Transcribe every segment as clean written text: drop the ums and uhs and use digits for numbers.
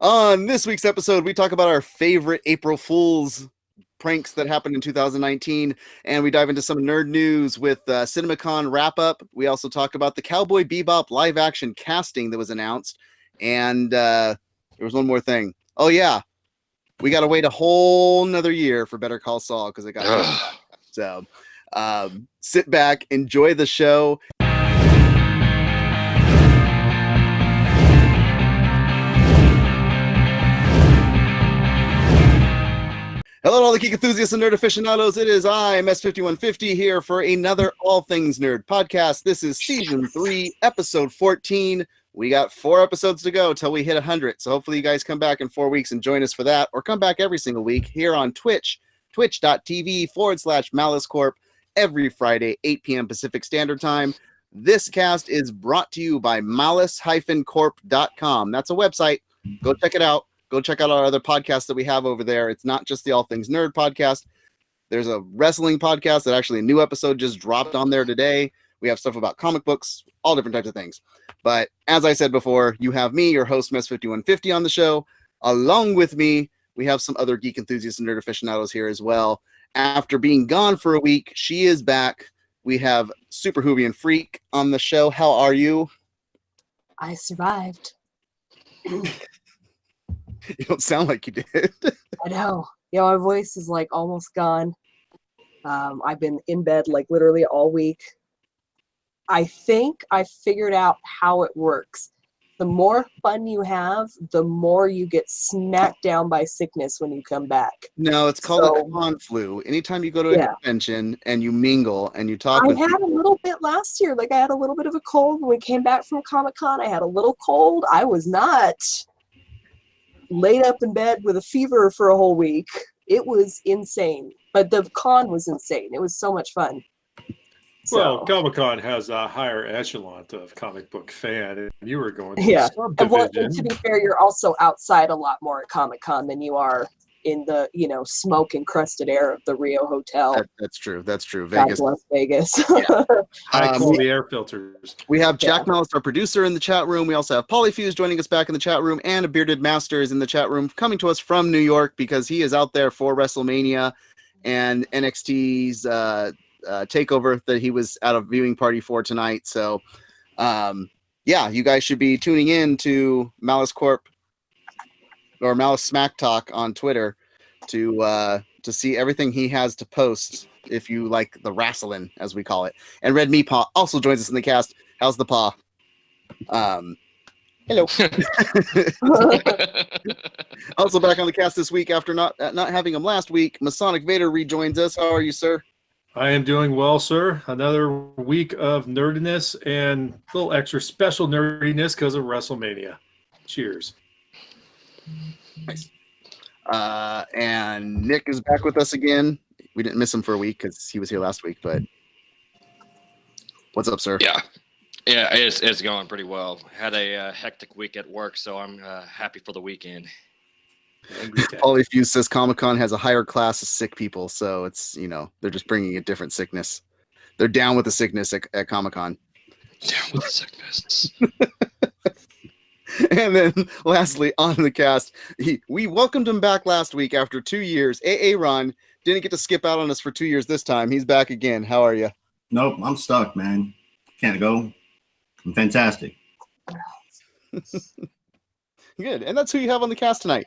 On this week's episode, we talk about our favorite April Fool's pranks that happened in 2019, and we dive into some nerd news with CinemaCon wrap-up. We also talk about the Cowboy Bebop live-action casting that was announced, and there was one more thing. Oh, yeah. We got to wait a whole nother year for Better Call Saul because it got so sit back, enjoy the show. Hello to all the Geek Enthusiasts and Nerd Aficionados. It is I, S03E14, here for another All Things Nerd podcast. This is Season 3, Episode 14. We got 4 episodes to go till we hit 100, so hopefully you guys come back in 4 weeks and join us for that, or come back every single week here on Twitch, twitch.tv/Malice Corp, every Friday, 8 p.m. Pacific Standard Time. This cast is brought to you by malice-corp.com. That's a website. Go check it out. Go check out our other podcasts that we have over there. It's not just the All Things Nerd podcast. There's a wrestling podcast that actually a new episode just dropped on there today. We have stuff about comic books, all different types of things. But as I said before, you have me, your host, Mess5150, on the show. Along with me, we have some other Geek Enthusiasts and Nerd Aficionados here as well. After being gone for a week, she is back. We have Super Hoovian Freak on the show. How are you? I survived. You don't sound like you did. I know. Yeah, my voice is like almost gone. I've been in bed like literally all week. I think I figured out how it works. The more fun you have, the more you get smacked down by sickness when you come back. No, it's called a con flu. Anytime you go to a convention and you mingle and you talk I had a little bit last year. Like I had a little bit of a cold when we came back from Comic-Con. I had a little cold. I was not laid up in bed with a fever for a whole week. It was insane. But the con was insane. It was so much fun. Well, Comic-Con has a higher echelon of comic book fan, and you were going to and to be fair, you're also outside a lot more at Comic-Con than you are in the, smoke-encrusted air of the Rio Hotel. That's true. That's true. Vegas. God bless Vegas. Yeah. I call the air filters. We have Jack Malice, our producer, in the chat room. We also have Polyfuse joining us back in the chat room, and a Bearded Master is in the chat room, coming to us from New York because he is out there for WrestleMania and NXT's takeover that he was at a viewing party for tonight. So, you guys should be tuning in to Malice Corp or Malice Smack Talk on Twitter to see everything he has to post if you like the wrestling, as we call it. And Red Meat Paw also joins us in the cast. How's the paw? Hello. Also back on the cast this week after not having him last week, Masonic Vader rejoins us. How are you, sir? I am doing well, sir. Another week of nerdiness and a little extra special nerdiness because of WrestleMania. Cheers. Nice. And Nick is back with us again. We didn't miss him for a week because he was here last week, but what's up, sir? Yeah, it's going pretty well. Had a hectic week at work, so I'm happy for the weekend. Polyfuse says Comic-Con has a higher class of sick people, so it's, they're just bringing a different sickness. They're down with the sickness at Comic-Con. Down with the sickness. And then lastly, on the cast, we welcomed him back last week after 2 years. Ron didn't get to skip out on us for 2 years this time. He's back again. How are you? Nope, I'm stuck, man. Can't go. I'm fantastic. Good. And that's who you have on the cast tonight.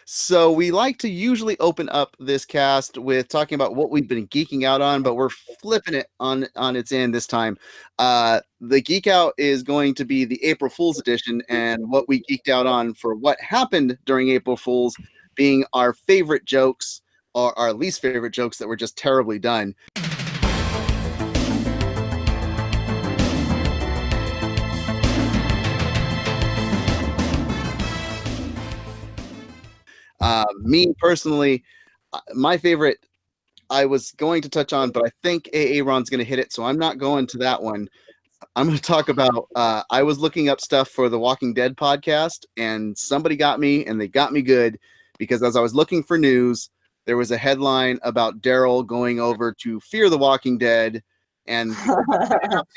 So we like to usually open up this cast with talking about what we've been geeking out on, but we're flipping it on its end this time. The Geek Out is going to be the April Fool's edition, and what we geeked out on for what happened during April Fool's being our favorite jokes or our least favorite jokes that were just terribly done. Me personally, my favorite I was going to touch on, but I think Ron's going to hit it, so I'm not going to that one. I'm going to talk about, I was looking up stuff for the Walking Dead podcast, and somebody got me, and they got me good, because as I was looking for news, there was a headline about Daryl going over to Fear the Walking Dead And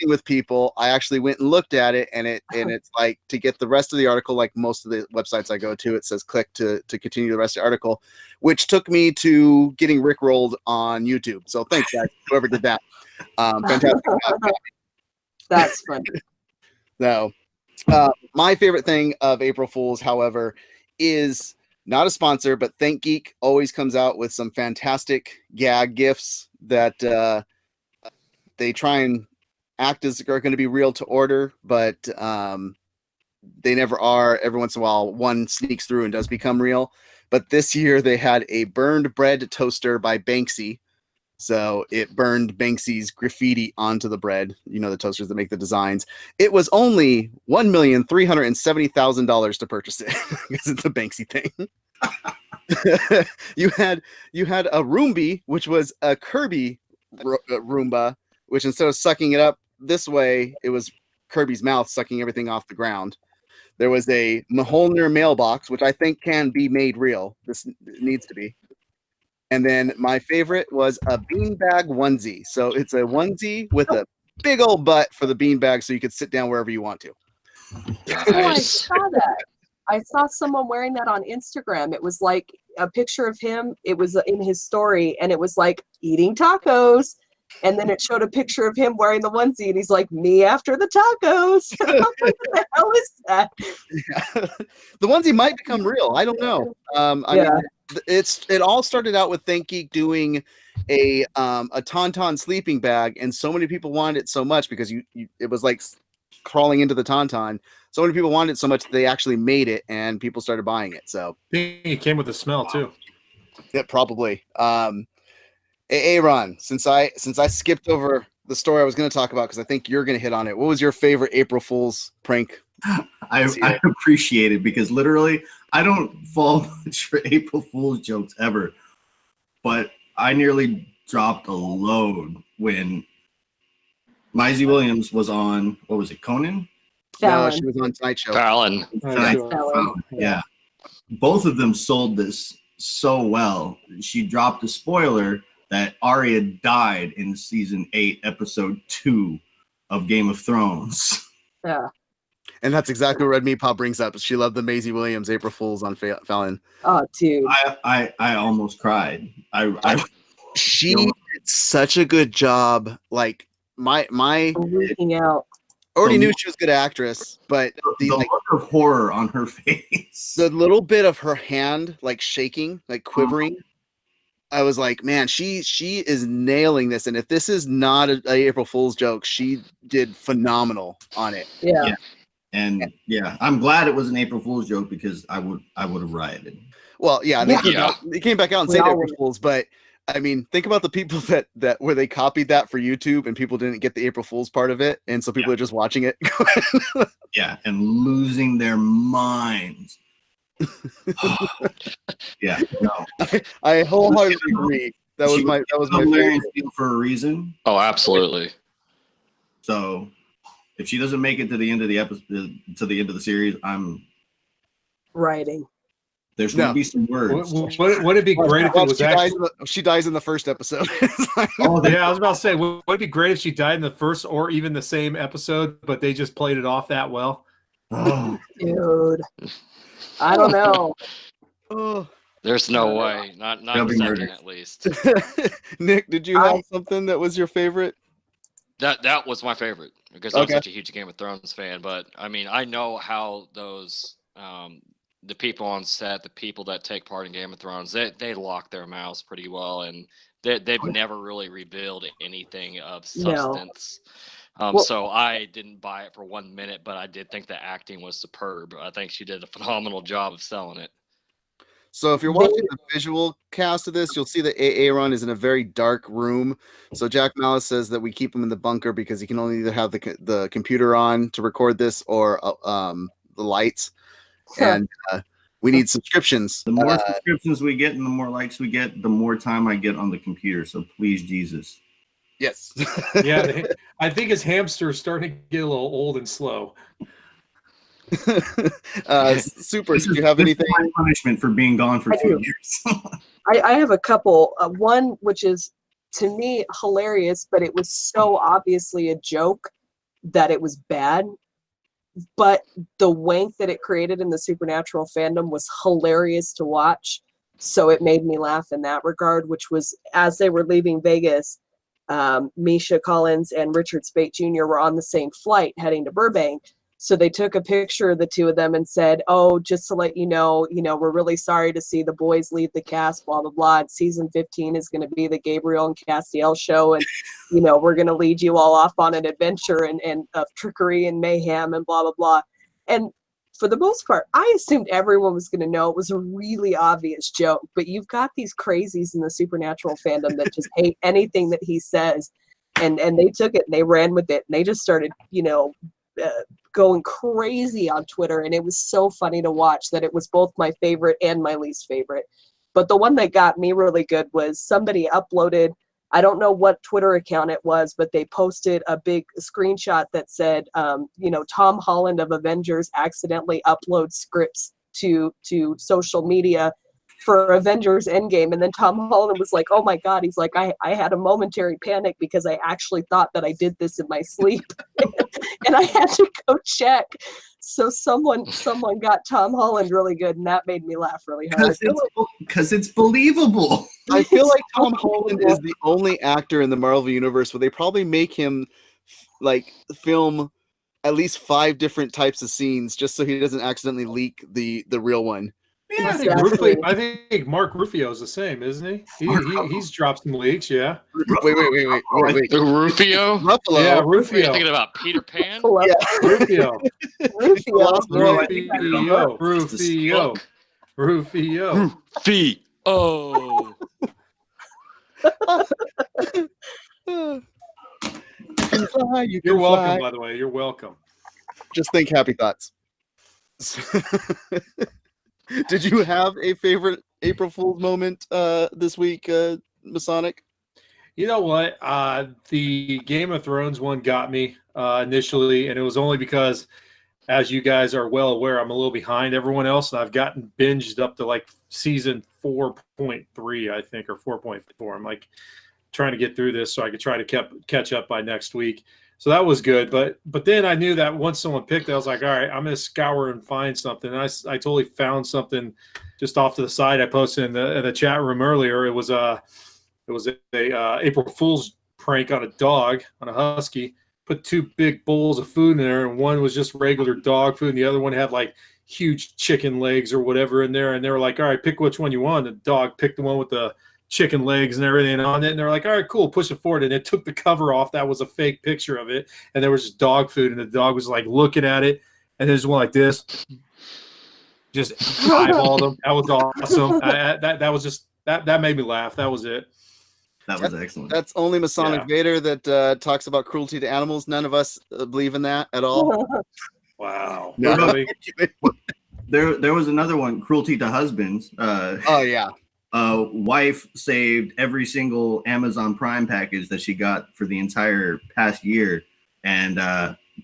with people, I actually went and looked at it, and it's like, to get the rest of the article, like most of the websites I go to, it says click to continue the rest of the article, which took me to getting rickrolled on YouTube. So thanks, guys, whoever did that. Fantastic. That's funny. So, my favorite thing of April Fools, however, is not a sponsor, but Thank Geek always comes out with some fantastic gag gifts that they try and act as are going to be real to order, but they never are. Every once in a while, one sneaks through and does become real. But this year they had a burned bread toaster by Banksy. So it burned Banksy's graffiti onto the bread. You know, the toasters that make the designs. It was only $1,370,000 to purchase it because it's a Banksy thing. you had a Roomba, which was a Kirby Roomba, which instead of sucking it up this way, it was Kirby's mouth sucking everything off the ground. There was a Mjolnir mailbox, which I think can be made real. This needs to be. And then my favorite was a beanbag onesie. So it's a onesie with a big old butt for the beanbag, so you could sit down wherever you want to. Oh, I saw that. I saw someone wearing that on Instagram. It was like a picture of him. It was in his story, and it was like eating tacos. And then it showed a picture of him wearing the onesie, and he's like, "Me after the tacos." I'm like, what the hell is that? Yeah. The onesie might become real. I don't know. I mean, it all started out with Thank Geek doing a Tauntaun sleeping bag, and so many people wanted it so much because it was like crawling into the Tauntaun. So many people wanted it so much that they actually made it, and people started buying it. So I think it came with the smell too. Yeah, probably. Aaron, since I skipped over the story I was going to talk about because I think you're going to hit on it. What was your favorite April Fool's prank? I appreciate it because literally I don't fall much for April Fool's jokes ever, but I nearly dropped a load when Maisie Williams was on, what was it, Conan? Fallon. No, she was on Tonight Show. Fallon. Fallon. Yeah. Both of them sold this so well. She dropped a spoiler that Arya died in season 8, episode 2 of Game of Thrones. Yeah. And that's exactly what Red Meat Pop brings up. She loved the Maisie Williams April Fools on Fallon. Oh, dude. I almost cried. She did such a good job. Like my Freaking out. already knew she was a good actress, but the look of horror on her face. The little bit of her hand like shaking, like quivering. I was like, man, she is nailing this. And if this is not a April Fool's joke, she did phenomenal on it. Yeah. And yeah, I'm glad it was an April Fool's joke because I would have rioted. Well, yeah, they came back out and said April Fool's, but I mean, think about the people that where they copied that for YouTube and people didn't get the April Fool's part of it, and so people are just watching it. Yeah, and losing their minds. Yeah, no. I wholeheartedly agree. That was my favorite for a reason. Oh, absolutely. So, if she doesn't make it to the end of the episode, to the end of the series, I'm writing. There's going to be some words. Would it be great if it was she dies in the first episode? Yeah, I was about to say, would it be great if she died in the first or even the same episode, but they just played it off that well? Oh, dude. I don't know. Oh. There's no way. Not a second at least. Nick, did you have something that was your favorite? That was my favorite because I'm such a huge Game of Thrones fan. But I mean, I know how those the people on set, the people that take part in Game of Thrones, they lock their mouths pretty well, and they've never really revealed anything of substance. So I didn't buy it for 1 minute, but I did think the acting was superb. I think she did a phenomenal job of selling it. So if you're watching the visual cast of this, you'll see that Aaron is in a very dark room. So Jack Malice says that we keep him in the bunker because he can only either have the computer on to record this or the lights. And we need subscriptions. The more subscriptions we get and the more likes we get, the more time I get on the computer. So please, Jesus. Yes. Yeah, I think his hamster is starting to get a little old and slow. Super. Do you have anything? My punishment for being gone for 2 years. I have a couple. One which is to me, hilarious, but it was so obviously a joke that it was bad. But the wank that it created in the Supernatural fandom was hilarious to watch. So it made me laugh in that regard, which was as they were leaving Vegas, Misha Collins and Richard Speight Jr. were on the same flight heading to Burbank. So they took a picture of the two of them and said, "Oh, just to let you know, we're really sorry to see the boys leave the cast, blah, blah, blah. And season 15 is going to be the Gabriel and Castiel show. And, we're going to lead you all off on an adventure and of trickery and mayhem and blah, blah, blah." And for the most part, I assumed everyone was going to know it was a really obvious joke. But you've got these crazies in the Supernatural fandom that just hate anything that he says. And they took it and they ran with it. And they just started, going crazy on Twitter, and it was so funny to watch that it was both my favorite and my least favorite. But the one that got me really good was somebody uploaded, I don't know what Twitter account it was, but they posted a big screenshot that said, Tom Holland of Avengers accidentally uploads scripts to social media for Avengers Endgame. And then Tom Holland was like, "Oh my God." He's like, I had a momentary panic because I actually thought that I did this in my sleep. And I had to go check. So someone got Tom Holland really good, and that made me laugh really hard. Because it's believable. I feel like Tom Holland is the only actor in the Marvel Universe where they probably make him film at least 5 different types of scenes just so he doesn't accidentally leak the real one. Yeah, Exactly. I think Mark Rufio's the same, isn't he? He's dropped some leaks, yeah. Wait. The Rufio? Ruffalo. Yeah, Are you Rufio. thinking about Peter Pan? Rufio. Rufio. Rufio. Oh. You're welcome, by the way. You're welcome. Just think happy thoughts. Did you have a favorite April Fool's moment this week, Masonic? You know what? The Game of Thrones one got me initially, and it was only because, as you guys are well aware, I'm a little behind everyone else, and I've gotten binged up to season 4.3, I think, or 4.4. I'm trying to get through this so I could try to catch up by next week. So that was good. But then I knew that once someone picked it, I was like, all right, I'm going to scour and find something. And I totally found something just off to the side. I posted in the chat room earlier. It was a April Fool's prank on a dog, on a husky. Put 2 big bowls of food in there, and one was just regular dog food, and the other one had huge chicken legs or whatever in there. And they were like, all right, pick which one you want. The dog picked the one with the chicken legs and everything on it, and they're like, all right, cool, push it forward. And it took the cover off. That was a fake picture of it, and there was just dog food, and the dog was looking at it, and there's one like this, just eyeballed them. That was awesome. That was just that made me laugh. That was it. That was excellent. That's only Masonic Vader that talks about cruelty to animals. None of us believe in that at all. Wow. No. Really? There was another one, cruelty to husbands. Oh yeah. Wife saved every single Amazon Prime package that she got for the entire past year and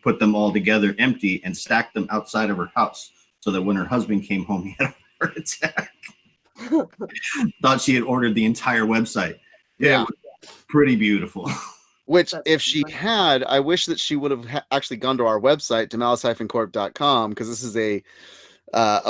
put them all together empty and stacked them outside of her house so that when her husband came home, he had a heart attack. Thought she had ordered the entire website. Yeah. Pretty beautiful. Which, if she had, I wish that she would have actually gone to our website, to malice-corp.com, because this is a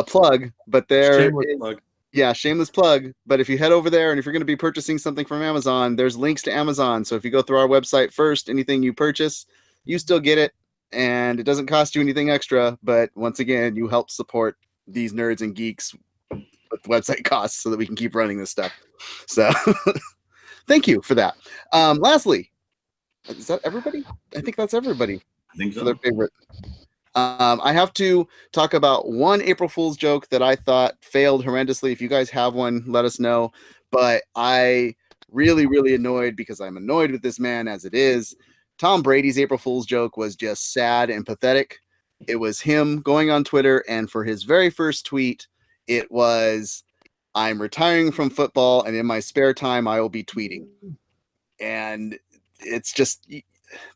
plug, but Plug. Yeah, shameless plug. But if you head over there and if you're going to be purchasing something from Amazon, there's links to Amazon. So if you go through our website first, anything you purchase, you still get it. And it doesn't cost you anything extra. But once again, you help support these nerds and geeks with website costs so that we can keep running this stuff. So thank you for that. Lastly, is that everybody? I think that's everybody. I think so. For their favorite. I have to talk about one April Fool's joke that I thought failed horrendously. If you guys have one, let us know. But I really, really annoyed because I'm annoyed with this man as it is. Tom Brady's April Fool's joke was just sad and pathetic. It was him going on Twitter, and for his very first tweet, it was, "I'm retiring from football, and in my spare time, I will be tweeting." And it's just...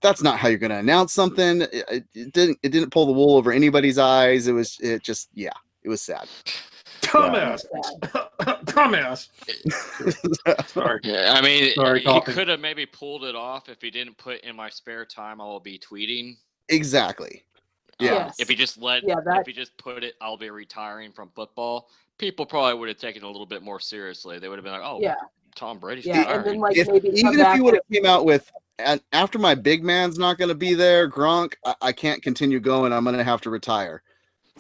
that's not how you're going to announce something. It didn't pull the wool over anybody's eyes. It was sad. Dumbass. Dumbass. Sorry. Yeah, I mean, Sorry, he coughing. could have maybe pulled it off if he didn't put in my spare time I will be tweeting. Exactly. Yeah. If he just if he just put it, I'll be retiring from football. People probably would have taken it a little bit more seriously. They would have been like, "Oh, Yeah. Tom Brady's Yeah, and retiring." then like If, maybe come even if back you would with- have came out with, and after my big man's not going to be there, Gronk, I can't continue going. I'm going to have to retire.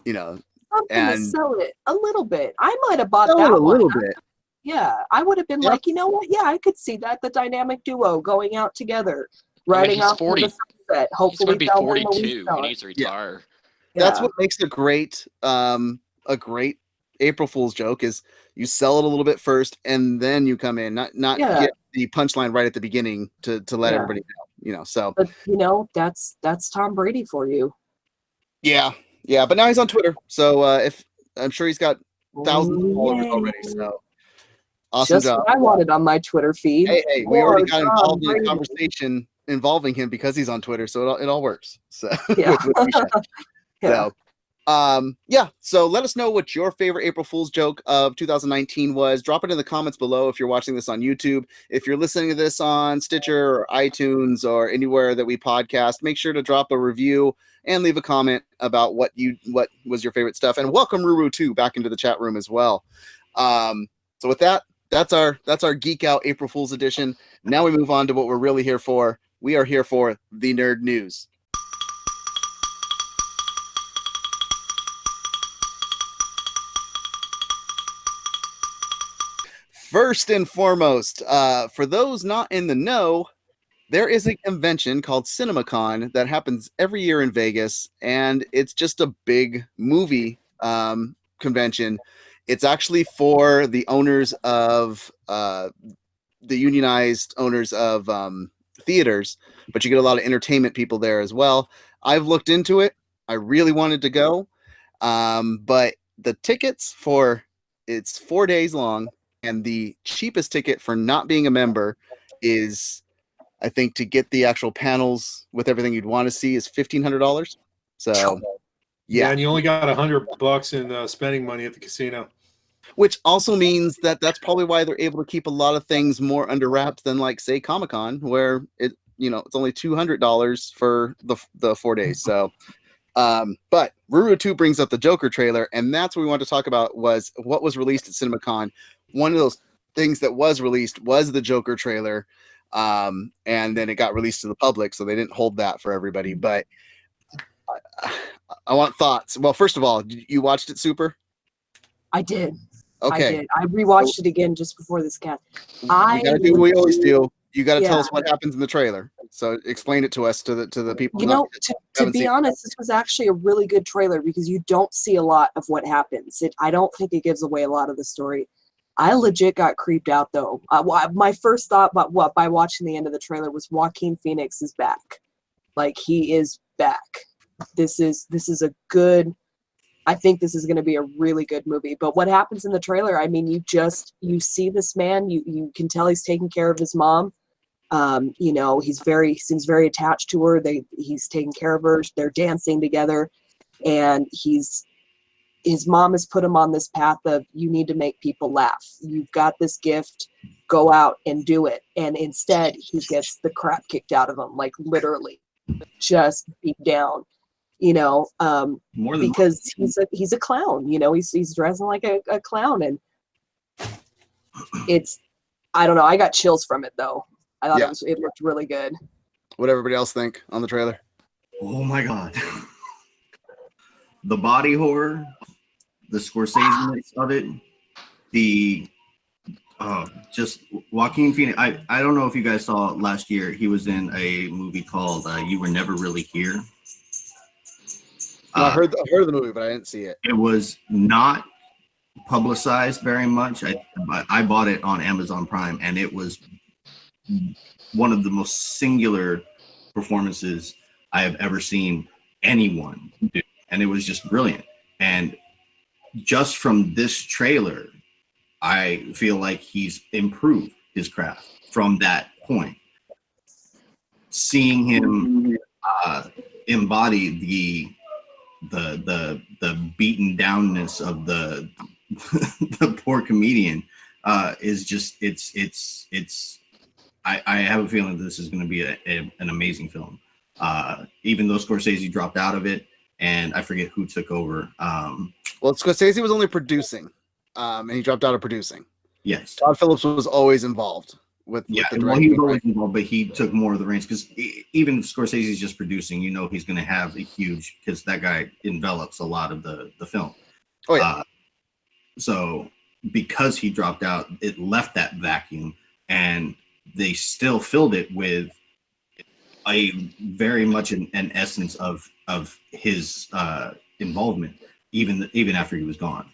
You know, something to and sell it a little bit. I might have bought sell that it a one. little bit. Yeah, I would have been Yep. like, you know what? Yeah, I could see that, the dynamic duo going out together, I mean, riding he's out 40. to the sunset. He's Hopefully, going to be they'll win the 42. league He on. needs to retire. That's Yeah. what makes a great April Fool's joke is you sell it a little bit first and then you come in, not Yeah. get the punchline right at the beginning to let Yeah. everybody know. You know, so But you know, that's Tom Brady for you. yeah. But now he's on Twitter, so if I'm sure he's got thousands of Ooh, followers yay. already. So awesome Just job. what I wanted on my Twitter feed. Hey, we already More got Tom involved in a Brady. conversation involving him because he's on Twitter, so it all works. So Yeah. with Misha. Yeah. So let us know what your favorite April Fool's joke of 2019 was. Drop it in the comments below if you're watching this on YouTube. If you're listening to this on Stitcher or iTunes or anywhere that we podcast, make sure to drop a review and leave a comment about what was your favorite stuff. And welcome Ruru too back into the chat room as well. So with that, that's our Geek Out April Fool's edition. Now we move on to what we're really here for. We are here for the Nerd News. First and foremost, for those not in the know, there is a convention called CinemaCon that happens every year in Vegas, and it's just a big movie convention. It's actually for the owners of the unionized owners of theaters, but you get a lot of entertainment people there as well. I've looked into it. I really wanted to go, but the tickets it's 4 days long. And the cheapest ticket for not being a member is, I think, to get the actual panels with everything you'd want to see is $1,500. So, yeah. And you only got $100 in spending money at the casino. Which also means that's probably why they're able to keep a lot of things more under wraps than, like, say, Comic-Con, where it's only $200 for the 4 days. So, but Ruru 2 brings up the Joker trailer, and that's what we want to talk about was what was released at CinemaCon. One of those things that was released was the Joker trailer, and then it got released to the public, so they didn't hold that for everybody. But I want thoughts. Well, first of all, you watched it, Super? I did. Okay. I did. I rewatched it again just before this cast. You gotta do what we always do. You gotta tell Yeah. us what happens in the trailer. So explain it to us, to the people. You know, to be honest, this was actually a really good trailer because you don't see a lot of what happens. I don't think it gives away a lot of the story. I legit got creeped out though. My first thought by watching the end of the trailer was Joaquin Phoenix is back. Like, he is back. This is a good. I think this is going to be a really good movie. But what happens in the trailer? I mean, you see this man. You can tell he's taking care of his mom. He seems very attached to her. He's taking care of her. They're dancing together, and his mom has put him on this path of, you need to make people laugh. You've got this gift, go out and do it. And instead he gets the crap kicked out of him, like literally just beat down, More than because he's a clown, he's dressing like a clown. And I don't know. I got chills from it though. I thought it looked really good. What everybody else think on the trailer? Oh my God. The body horror, the Scorsese of it, just Joaquin Phoenix. I don't know if you guys saw last year, he was in a movie called You Were Never Really Here. I heard of the movie, but I didn't see it. It was not publicized very much. I bought it on Amazon Prime, and it was one of the most singular performances I have ever seen anyone do. And it was just brilliant. And just from this trailer, I feel like he's improved his craft from that point. Seeing him embody the beaten downness of the the poor comedian is just I have a feeling this is going to be an amazing film. Even though Scorsese dropped out of it, and I forget who took over. Well, Scorsese was only producing, and he dropped out of producing. Yes, Todd Phillips was always involved with the directing. Well, he was always involved, but he took more of the reins because even if Scorsese's just producing, he's going to have a huge, because that guy envelops a lot of the film. Oh yeah. So because he dropped out, it left that vacuum, and they still filled it with a very much an essence of his involvement, even after he was gone.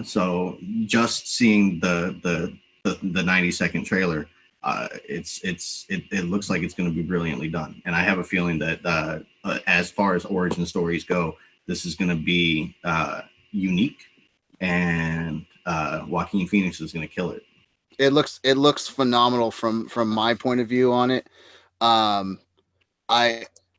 So just seeing the 90-second trailer, it looks like it's going to be brilliantly done, and I have a feeling that as far as origin stories go, this is going to be unique, and Joaquin Phoenix is going to kill it. It looks phenomenal from my point of view on it.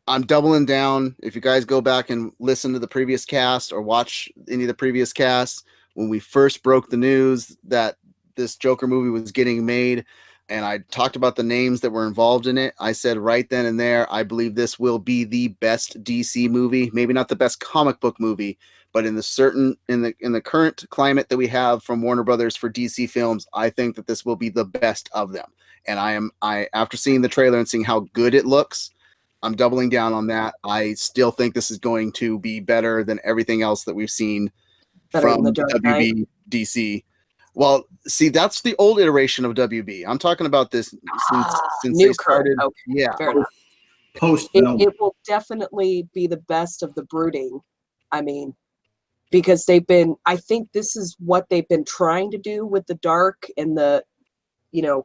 I'm doubling down. If you guys go back and listen to the previous cast or watch any of the previous casts, when we first broke the news that this Joker movie was getting made, and I talked about the names that were involved in it, I said right then and there, I believe this will be the best DC movie. Maybe not the best comic book movie, but in the current climate that we have from Warner Brothers for DC films, I think that this will be the best of them. And I after seeing the trailer and seeing how good it looks, I'm doubling down on that. I still think this is going to be better than everything else that we've seen from WB DC. Well, see, that's the old iteration of WB. I'm talking about this since they started. Okay, yeah, it will definitely be the best of the brooding. I mean, because I think this is what they've been trying to do with the dark and the,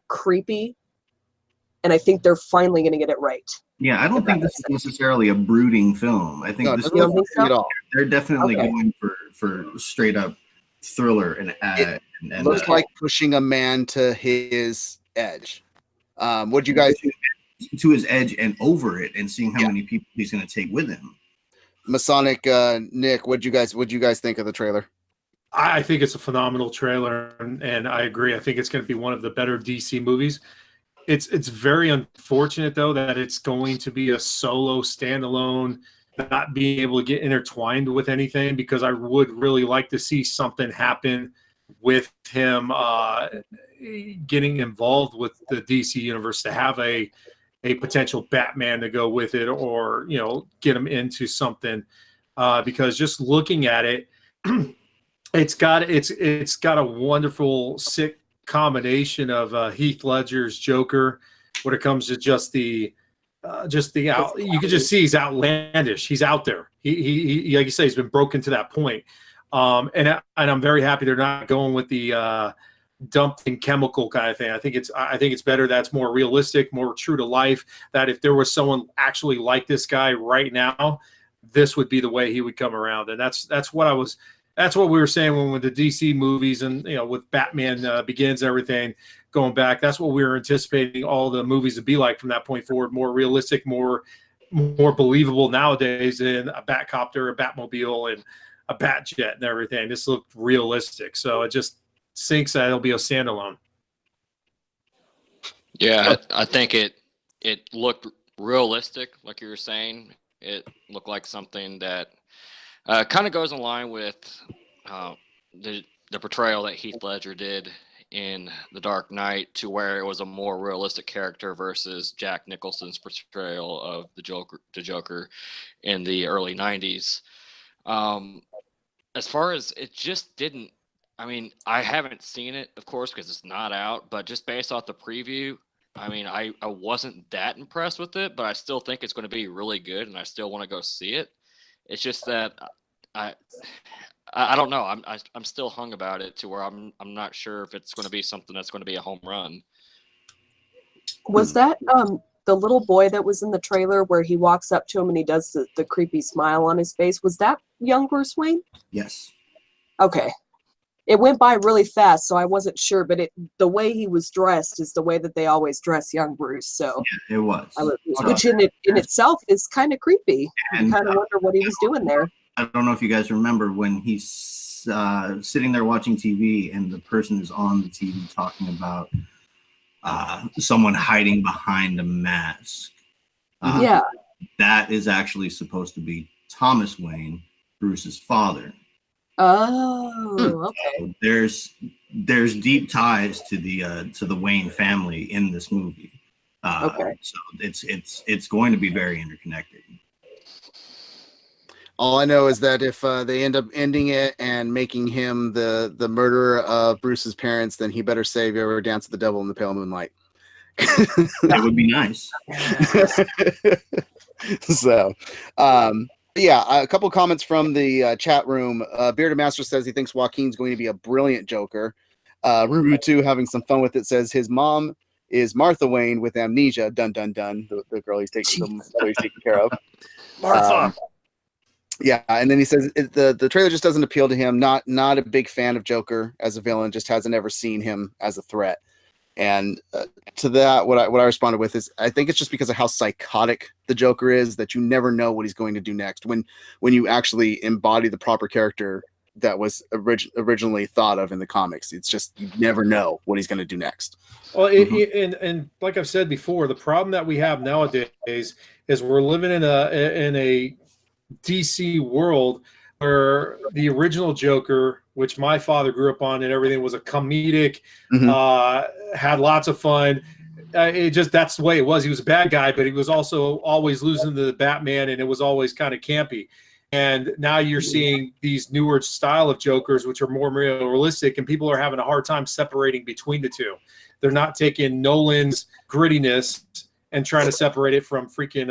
creepy. And I think they're finally going to get it right. Yeah, I don't think this is necessarily a brooding film. I think they're definitely going for straight up thriller and looks like pushing a man to his edge. What you guys to his edge and over it, and seeing how many people he's going to take with him. Masonic Nick, what'd you guys think of the trailer? I think it's a phenomenal trailer, and I agree. I think it's going to be one of the better DC movies. It's very unfortunate though that it's going to be a solo standalone, not being able to get intertwined with anything, because I would really like to see something happen with him getting involved with the DC universe, to have a potential Batman to go with it, or get him into something, because just looking at it, it's got a wonderful sick combination of Heath Ledger's Joker when it comes to you can just see he's outlandish. He's out there. He like you say, he's been broken to that point. And I'm very happy they're not going with the dumped in chemical kind of thing. I think it's better that's more realistic, more true to life, that if there was someone actually like this guy right now, this would be the way he would come around. And that's what we were saying when with the DC movies, and with Batman Begins and everything going back, that's what we were anticipating all the movies to be like from that point forward, more realistic, more believable nowadays in a Batcopter, a Batmobile, and a Batjet and everything. This looked realistic, so it just sinks that it'll be a standalone. Yeah, I think it looked realistic, like you were saying. It looked like something that kind of goes in line with the portrayal that Heath Ledger did in The Dark Knight, to where it was a more realistic character versus Jack Nicholson's portrayal of the Joker in the early 90s. As far as it just didn't, I haven't seen it, of course, because it's not out, but just based off the preview, I wasn't that impressed with it, but I still think it's going to be really good, and I still want to go see it. It's just that I don't know. I'm still hung about it, to where I'm not sure if it's going to be something that's going to be a home run. Was that the little boy that was in the trailer where he walks up to him and he does the creepy smile on his face? Was that young Bruce Wayne? Yes. Okay. It went by really fast, so I wasn't sure, but the way he was dressed is the way that they always dress young Bruce. So yeah, it was. Which in itself is kind of creepy. And you kind of wonder what he was doing there. I don't know if you guys remember when sitting there watching TV and the person is on the TV talking about someone hiding behind a mask. Yeah. That is actually supposed to be Thomas Wayne, Bruce's father. Oh, okay. So there's deep ties to the Wayne family in this movie. Okay. So it's going to be very interconnected. All I know is that if they end up ending it and making him the murderer of Bruce's parents, then he better say, "Have you ever danced with the devil in the pale moonlight?" That would be nice. So, yeah, a couple comments from the chat room. Bearded Master says he thinks Joaquin's going to be a brilliant Joker. Rubu2 having some fun with it says his mom is Martha Wayne with amnesia. Dun dun dun. The girl he's taking care of. Martha. Yeah, and then he says the trailer just doesn't appeal to him. Not a big fan of Joker as a villain. Just hasn't ever seen him as a threat. And to that, what I responded with is I think it's just because of how psychotic the Joker is that you never know what he's going to do next. When you actually embody the proper character that was originally thought of in the comics, it's just you never know what he's going to do next. Well, and like I've said before, the problem that we have nowadays is we're living in a DC world where the original Joker, which my father grew up on and everything, was a comedic, had lots of fun. That's the way it was. He was a bad guy, but he was also always losing to the Batman, and it was always kind of campy. And now you're seeing these newer style of Jokers, which are more realistic, and people are having a hard time separating between the two. They're not taking Nolan's grittiness and trying to separate it from freaking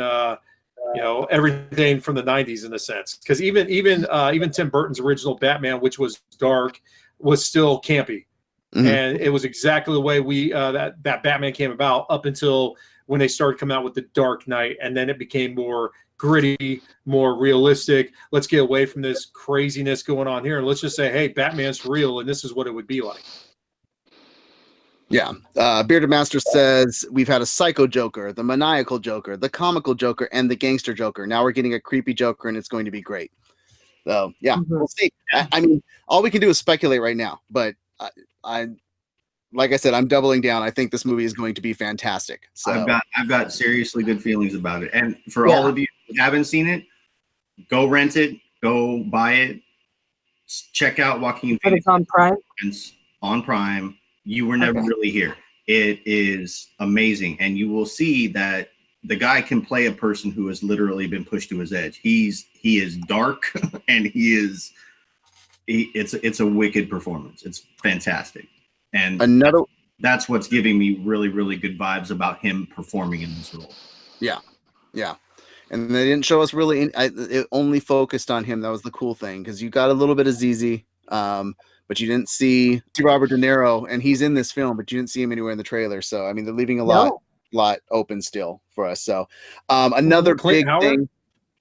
everything from the 90s in a sense, because even Tim Burton's original Batman, which was dark, was still campy, and it was exactly the way that Batman came about up until when they started coming out with the Dark Knight, and then it became more gritty, more realistic. Let's get away from this craziness going on here, and let's just say, hey, Batman's real, and this is what it would be like. Yeah. Bearded Master says we've had a psycho Joker, the maniacal Joker, the comical Joker, and the gangster Joker. Now we're getting a creepy Joker, and it's going to be great. So, yeah, we'll see. I mean, all we can do is speculate right now, but I like I said, I'm doubling down. I think this movie is going to be fantastic. So I've got seriously good feelings about it. And for all of you who haven't seen it, go rent it, go buy it, check out Joaquin Phoenix. It's on Prime. It's on Prime. You Were Never Really Here. It is amazing, and you will see that the guy can play a person who has literally been pushed to his edge. He is dark, and it's a wicked performance. It's fantastic. And that's what's giving me really, really good vibes about him performing in this role. Yeah. And they didn't show us really. It only focused on him. That was the cool thing, because you got a little bit of ZZ, but you didn't see Robert De Niro, and he's in this film, but you didn't see him anywhere in the trailer. So I mean, they're leaving a lot open still for us. So another big thing,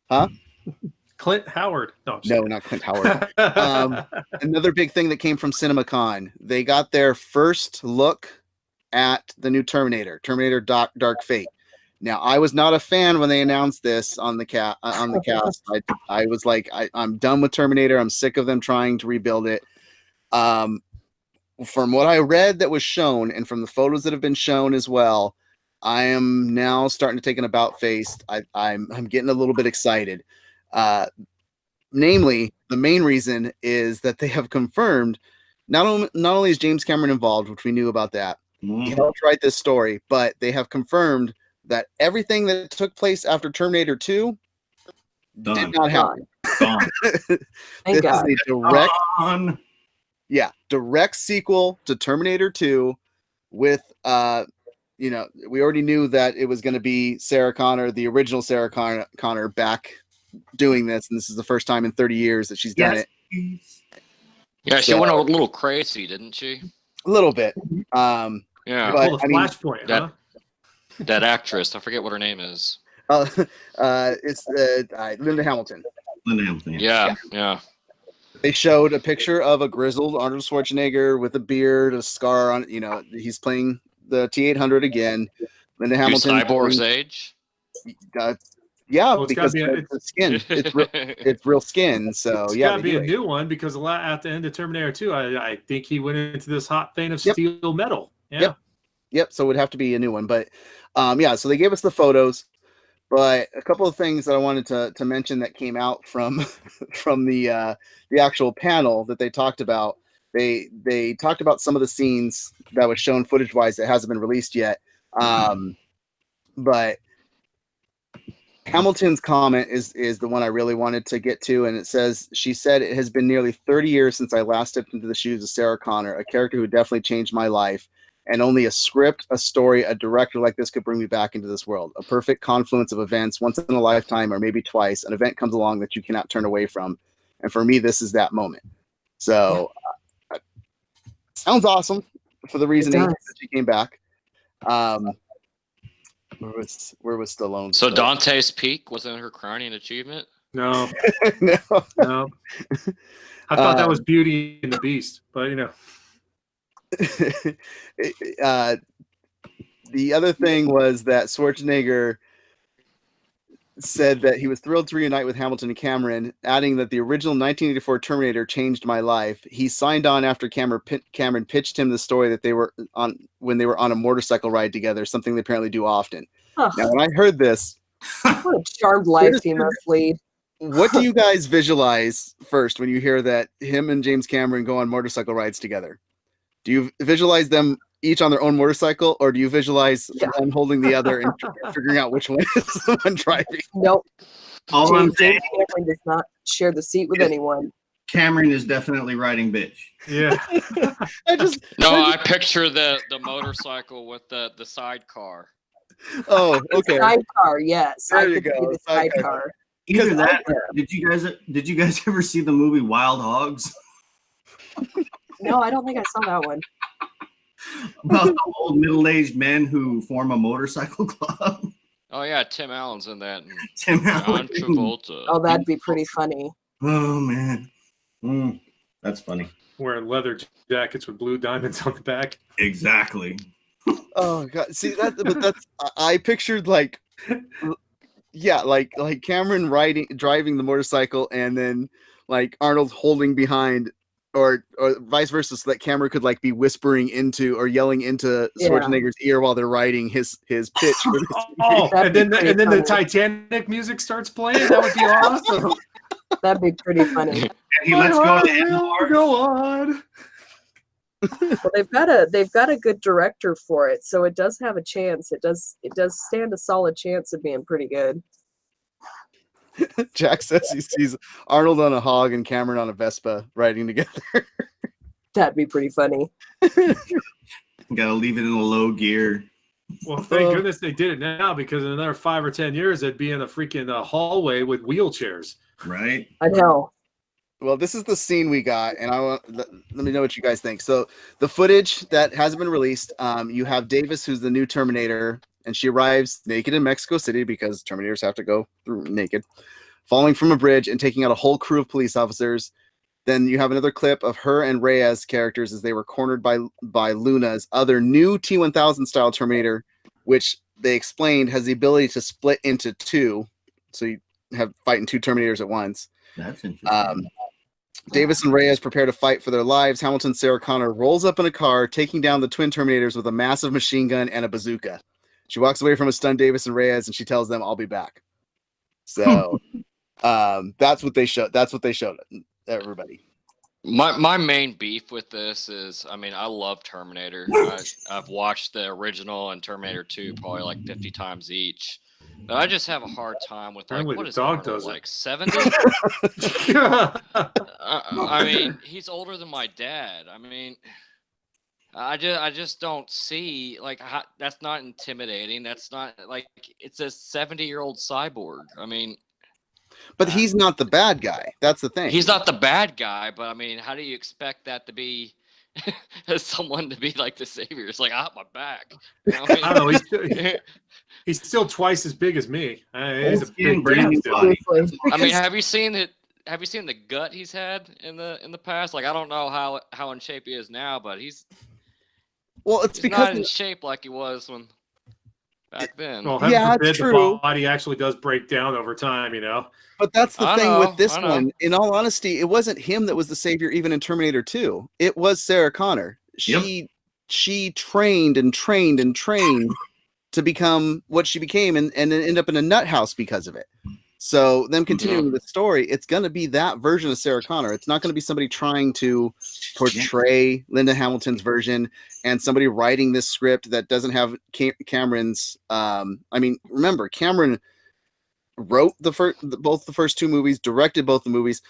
huh? Clint Howard. No, not Clint Howard. Another big thing that came from CinemaCon. They got their first look at the new Terminator Dark Fate. Now, I was not a fan when they announced this on the cast. I was like, I'm done with Terminator. I'm sick of them trying to rebuild it. From what I read that was shown, and from the photos that have been shown as well, I am now starting to take an about face. I'm getting a little bit excited. Namely, the main reason is that they have confirmed not only is James Cameron involved, which we knew about that, he helped write this story, but they have confirmed that everything that took place after Terminator 2 did not happen. This God. is a direct sequel to Terminator 2 with we already knew that it was going to be Sarah Connor, the original Sarah Connor, back doing this, and this is the first time in 30 years that she's done it. Yeah, she went a little crazy, didn't she? A little bit. Yeah, but Flashpoint, huh? That actress, I forget what her name is. It's Linda Hamilton. Yeah. They showed a picture of a grizzled Arnold Schwarzenegger with a beard, a scar on. He's playing the T-800 again. Linda Hamilton. Cyborg's age. Yeah, Well, it's because gotta be the skin. It's real skin. So it's yeah, got to they be do a it. new one because at the end of Terminator 2, I think he went into this hot vein of Yep. steel metal. Yeah. Yep. So it would have to be a new one. But yeah, so they gave us the photos. But a couple of things that I wanted to mention that came out from from the actual panel that they talked about. They talked about some of the scenes that was shown footage wise that hasn't been released yet. But Hamilton's comment is the one I really wanted to get to, and it says, she said, "It has been nearly 30 years since I last stepped into the shoes of Sarah Connor, a character who definitely changed my life, and only a script, a story, a director like this could bring me back into this world. A perfect confluence of events, once in a lifetime or maybe twice, an event comes along that you cannot turn away from, and for me, this is that moment." So, sounds awesome for the reasoning that she came back. Where was Stallone? So Dante's Peak wasn't her crowning achievement? No. No. No. I thought that was Beauty and the Beast, but you know. The other thing was that Schwarzenegger said that he was thrilled to reunite with Hamilton and Cameron, adding that the original 1984 Terminator changed my life. He signed on after Cameron pitched him the story that they were on when they were on a motorcycle ride together, something they apparently do often. Now, when I heard this, what a charmed life he must lead. What do you guys visualize first when you hear that him and James Cameron go on motorcycle rides together? Do you visualize them each on their own motorcycle, or do you visualize one holding the other and figuring out which one is the one driving? Nope. All I'm saying, Cameron does not share the seat with anyone. Cameron is definitely riding bitch. Yeah. I picture the motorcycle with the sidecar. Oh, okay. Sidecar, yes. There I you could go. see the sidecar. Either that, did you guys ever see the movie Wild Hogs? No, I don't think I saw that one. About the old middle-aged men who form a motorcycle club. Oh yeah, Tim Allen's in that. Tim Allen. John Travolta. Oh, that'd be pretty funny. Oh man, that's funny. Wearing leather jackets with blue diamonds on the back. Exactly. Oh god, see that, but that's I pictured like Cameron driving the motorcycle, and then like Arnold holding behind, or vice versa, so that Cameron could like be whispering into or yelling into Schwarzenegger's ear while they're riding his pitch. And then the Titanic music starts playing. That would be awesome. That'd be pretty funny. And he lets go of the go on. Well, they've got a good director for it, so it does have a chance. It does stand a solid chance of being pretty good. Jack says he sees Arnold on a hog and Cameron on a Vespa riding together. That'd be pretty funny. Gotta leave it in a low gear. Well, thank goodness they did it now, because in another 5 or 10 years, they'd be in a freaking hallway with wheelchairs. Right? I know. Well, this is the scene we got, and let me know what you guys think. So the footage that hasn't been released, you have Davis, who's the new Terminator, and she arrives naked in Mexico City because Terminators have to go through naked, falling from a bridge and taking out a whole crew of police officers. Then you have another clip of her and Reyes characters as they were cornered by Luna's other new T-1000 style Terminator, which they explained has the ability to split into two, so you have fighting two Terminators at once. That's interesting. Davis and Reyes prepare to fight for their lives. Hamilton Sarah Connor rolls up in a car, taking down the twin Terminators with a massive machine gun and a bazooka. She walks away from a stunned Davis and Reyes, and she tells them, "I'll be back." So that's what they showed. That's what they showed everybody. My main beef with this is, I mean, I love Terminator. I've watched the original and Terminator 2 probably like 50 times each. But I just have a hard time with, like, what is Arnold, like 70? I mean, he's older than my dad. I mean, I just don't see, like, how, that's not intimidating. That's not, like, it's a 70-year-old cyborg. I mean, but he's not the bad guy. That's the thing. He's not the bad guy, but I mean, how do you expect that to be someone to be like the savior? It's like, I have my back. You know what I mean? I don't know. He's still twice as big as me. He's a big brand still. body. I mean, have you seen it? Have you seen the gut he's had in the past? Like, I don't know how in shape he is now, but he's because not in shape like he was back then. Well, heaven Yeah, forbid it's true. the body actually does break down over time, you know. But that's the I thing know, with this I know. one. In all honesty, it wasn't him that was the savior even in Terminator 2. It was Sarah Connor. She trained and trained and trained to become what she became and then end up in a nut house because of it. So them continuing the story, it's going to be that version of Sarah Connor. It's not going to be somebody trying to portray Linda Hamilton's version and somebody writing this script that doesn't have Cameron's. I mean, remember, Cameron wrote both the first two movies, directed both the movies,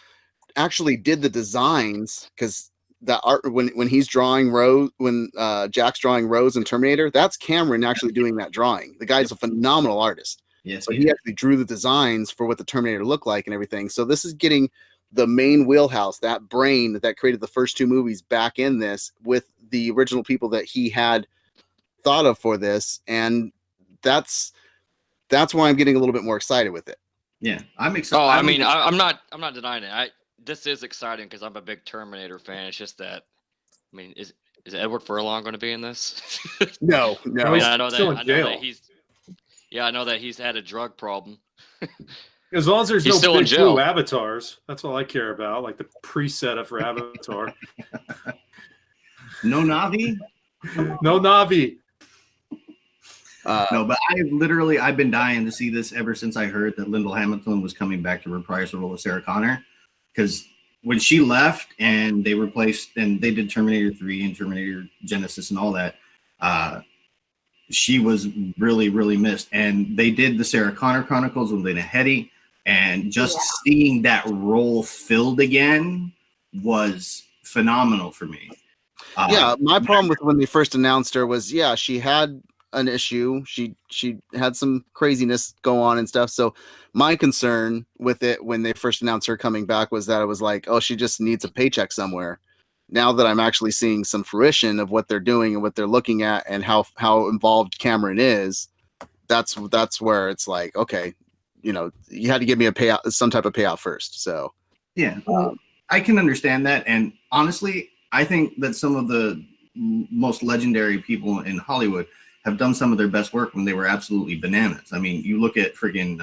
actually did the designs, because the art when he's drawing Rose, when Jack's drawing Rose and Terminator, that's Cameron actually doing that drawing. The guy's a phenomenal artist. Yes, So he actually drew the designs for what the Terminator looked like and everything. So this is getting the main wheelhouse, that brain that created the first two movies, back in this with the original people that he had thought of for this, and that's why I'm getting a little bit more excited with it. Yeah, I'm excited. Oh, I mean, I'm not denying it. This is exciting because I'm a big Terminator fan. It's just that, I mean, is Edward Furlong going to be in this? No. No, I mean, he's I know still that. in jail. I know that he's had a drug problem. As long as there's He's no still in big jail. blue avatars, that's all I care about. Like the preset for Avatar. No Navi. No Navi. No, but I've been dying to see this ever since I heard that Linda Hamilton was coming back to reprise the role of Sarah Connor. Because when she left and they replaced, and they did Terminator 3 and Terminator Genesis and all that, she was really, really missed. And they did the Sarah Connor Chronicles with Lena Headey, and just seeing that role filled again was phenomenal for me. My problem with when they first announced her was, she had an issue. She had some craziness go on and stuff. So my concern with it when they first announced her coming back was that it was like, oh, she just needs a paycheck somewhere. Now that I'm actually seeing some fruition of what they're doing and what they're looking at and how involved Cameron is, that's where it's like, okay, you had to give me a payout, some type of payout first. So I can understand that. And honestly, I think that some of the most legendary people in Hollywood have done some of their best work when they were absolutely bananas. I mean, you look at friggin'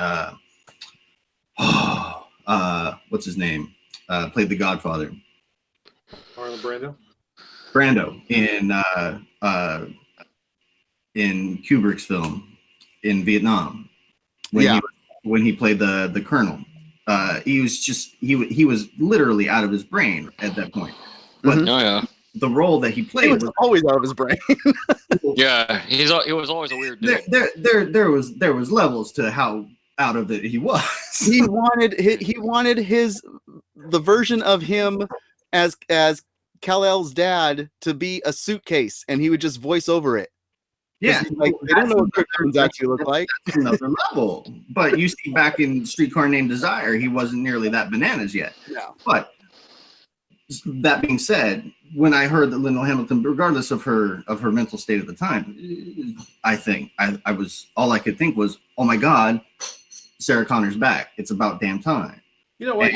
what's his name? Played the Godfather. Marlon Brando in Kubrick's film in Vietnam when he played the colonel. He was literally out of his brain at that point. But the role that he played was always out of his brain. Yeah, he was always a weird dude. There was levels to how out of it he was. He wanted the version of him as Kal-El's dad to be a suitcase, and he would just voice over it. Yeah, like, they don't know what cartoons actually look like. That's another level. But you see, back in Streetcar Named Desire, he wasn't nearly that bananas yet. No. But that being said, when I heard that Linda Hamilton, regardless of her mental state at the time, I think I was, all I could think was, oh my God, Sarah Connor's back. It's about damn time. You know what?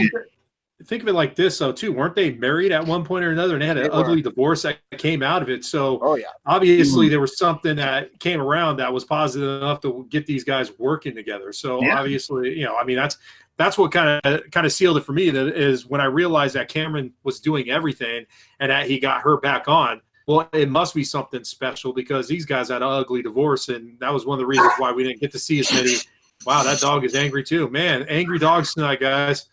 Think of it like this, though, too. Weren't they married at one point or another, and they had an ugly divorce that came out of it? So obviously there was something that came around that was positive enough to get these guys working together. So obviously, I mean, that's what kind of sealed it for me. That is when I realized that Cameron was doing everything and that he got her back on. Well, it must be something special because these guys had an ugly divorce, and that was one of the reasons why we didn't get to see as many. Wow, that dog is angry too, man. Angry dogs tonight, guys.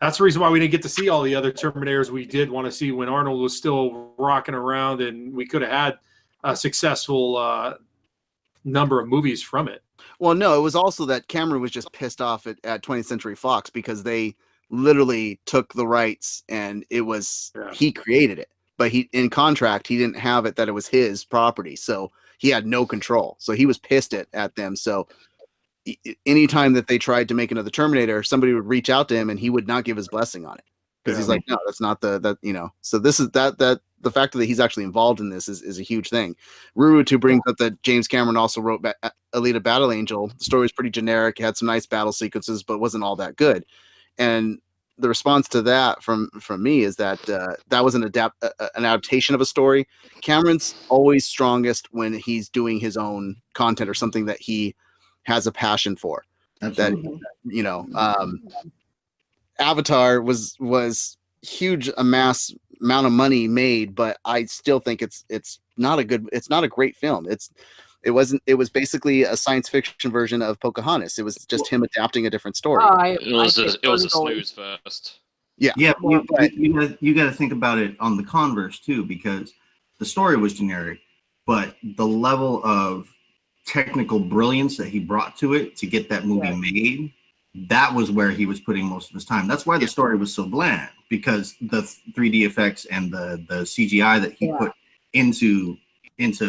That's the reason why we didn't get to see all the other Terminators we did want to see when Arnold was still rocking around, and we could have had a successful number of movies from it. Well, no, it was also that Cameron was just pissed off at 20th Century Fox because they literally took the rights, and it was he created it, but in contract he didn't have it that it was his property, so he had no control. So he was pissed at them. So anytime that they tried to make another Terminator, somebody would reach out to him and he would not give his blessing on it because he's like, no, that's not so this is that the fact that he's actually involved in this is a huge thing. Ruru brings up that James Cameron also wrote Alita Battle Angel. The story was pretty generic. It had some nice battle sequences, but wasn't all that good. And the response to that from me is that that was an adaptation of a story. Cameron's always strongest when he's doing his own content or something that he has a passion for. Absolutely. That Avatar was huge, amount of money made, but I still think it's not a great film. It was basically a science fiction version of Pocahontas. It was just him adapting a different story. It was a snooze fest. Yeah, you got to think about it on the converse too, because the story was generic, but the level of technical brilliance that he brought to it to get that movie made, that was where he was putting most of his time. That's why the story was so bland, because the 3D effects and the CGI that he put into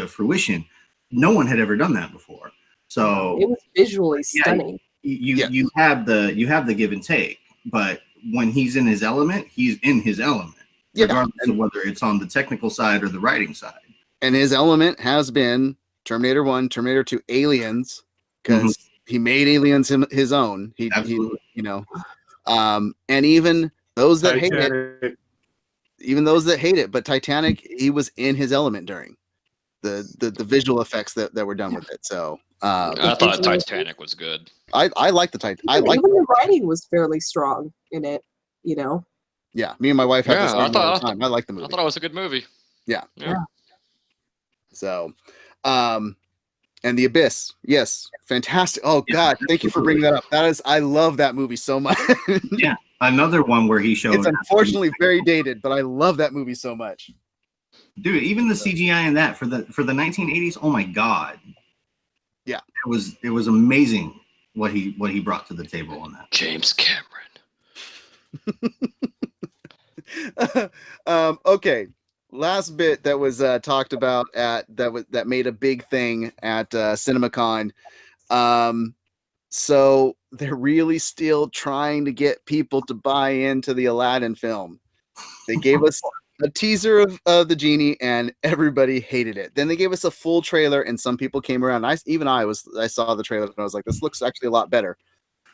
fruition, no one had ever done that before. So it was visually stunning. You have the give and take, but when he's in his element, he's in his element, regardless of whether it's on the technical side or the writing side. And his element has been Terminator 1, Terminator 2, Aliens, because he made Aliens his own. He and even those that hate it, but Titanic, he was in his element during the visual effects that were done with it. So I thought Titanic was good. I like the Titanic. Even the writing was fairly strong in it. Yeah, me and my wife had this all the time. I like the movie. I thought it was a good movie. Yeah. So, and The Abyss, yes, fantastic. Oh God, thank you for bringing that up. I love that movie so much. Yeah, another one where he showed. It's unfortunately very dated, but I love that movie so much. Dude, even the CGI in that for the 1980s, oh my God. Yeah, it was amazing what he brought to the table on that. James Cameron. Okay, last bit that was talked about that made a big thing at CinemaCon. So they're really still trying to get people to buy into the Aladdin film. They gave us a teaser of the genie, and everybody hated it. Then they gave us a full trailer, and some people came around. I saw the trailer, and I was like, this looks actually a lot better.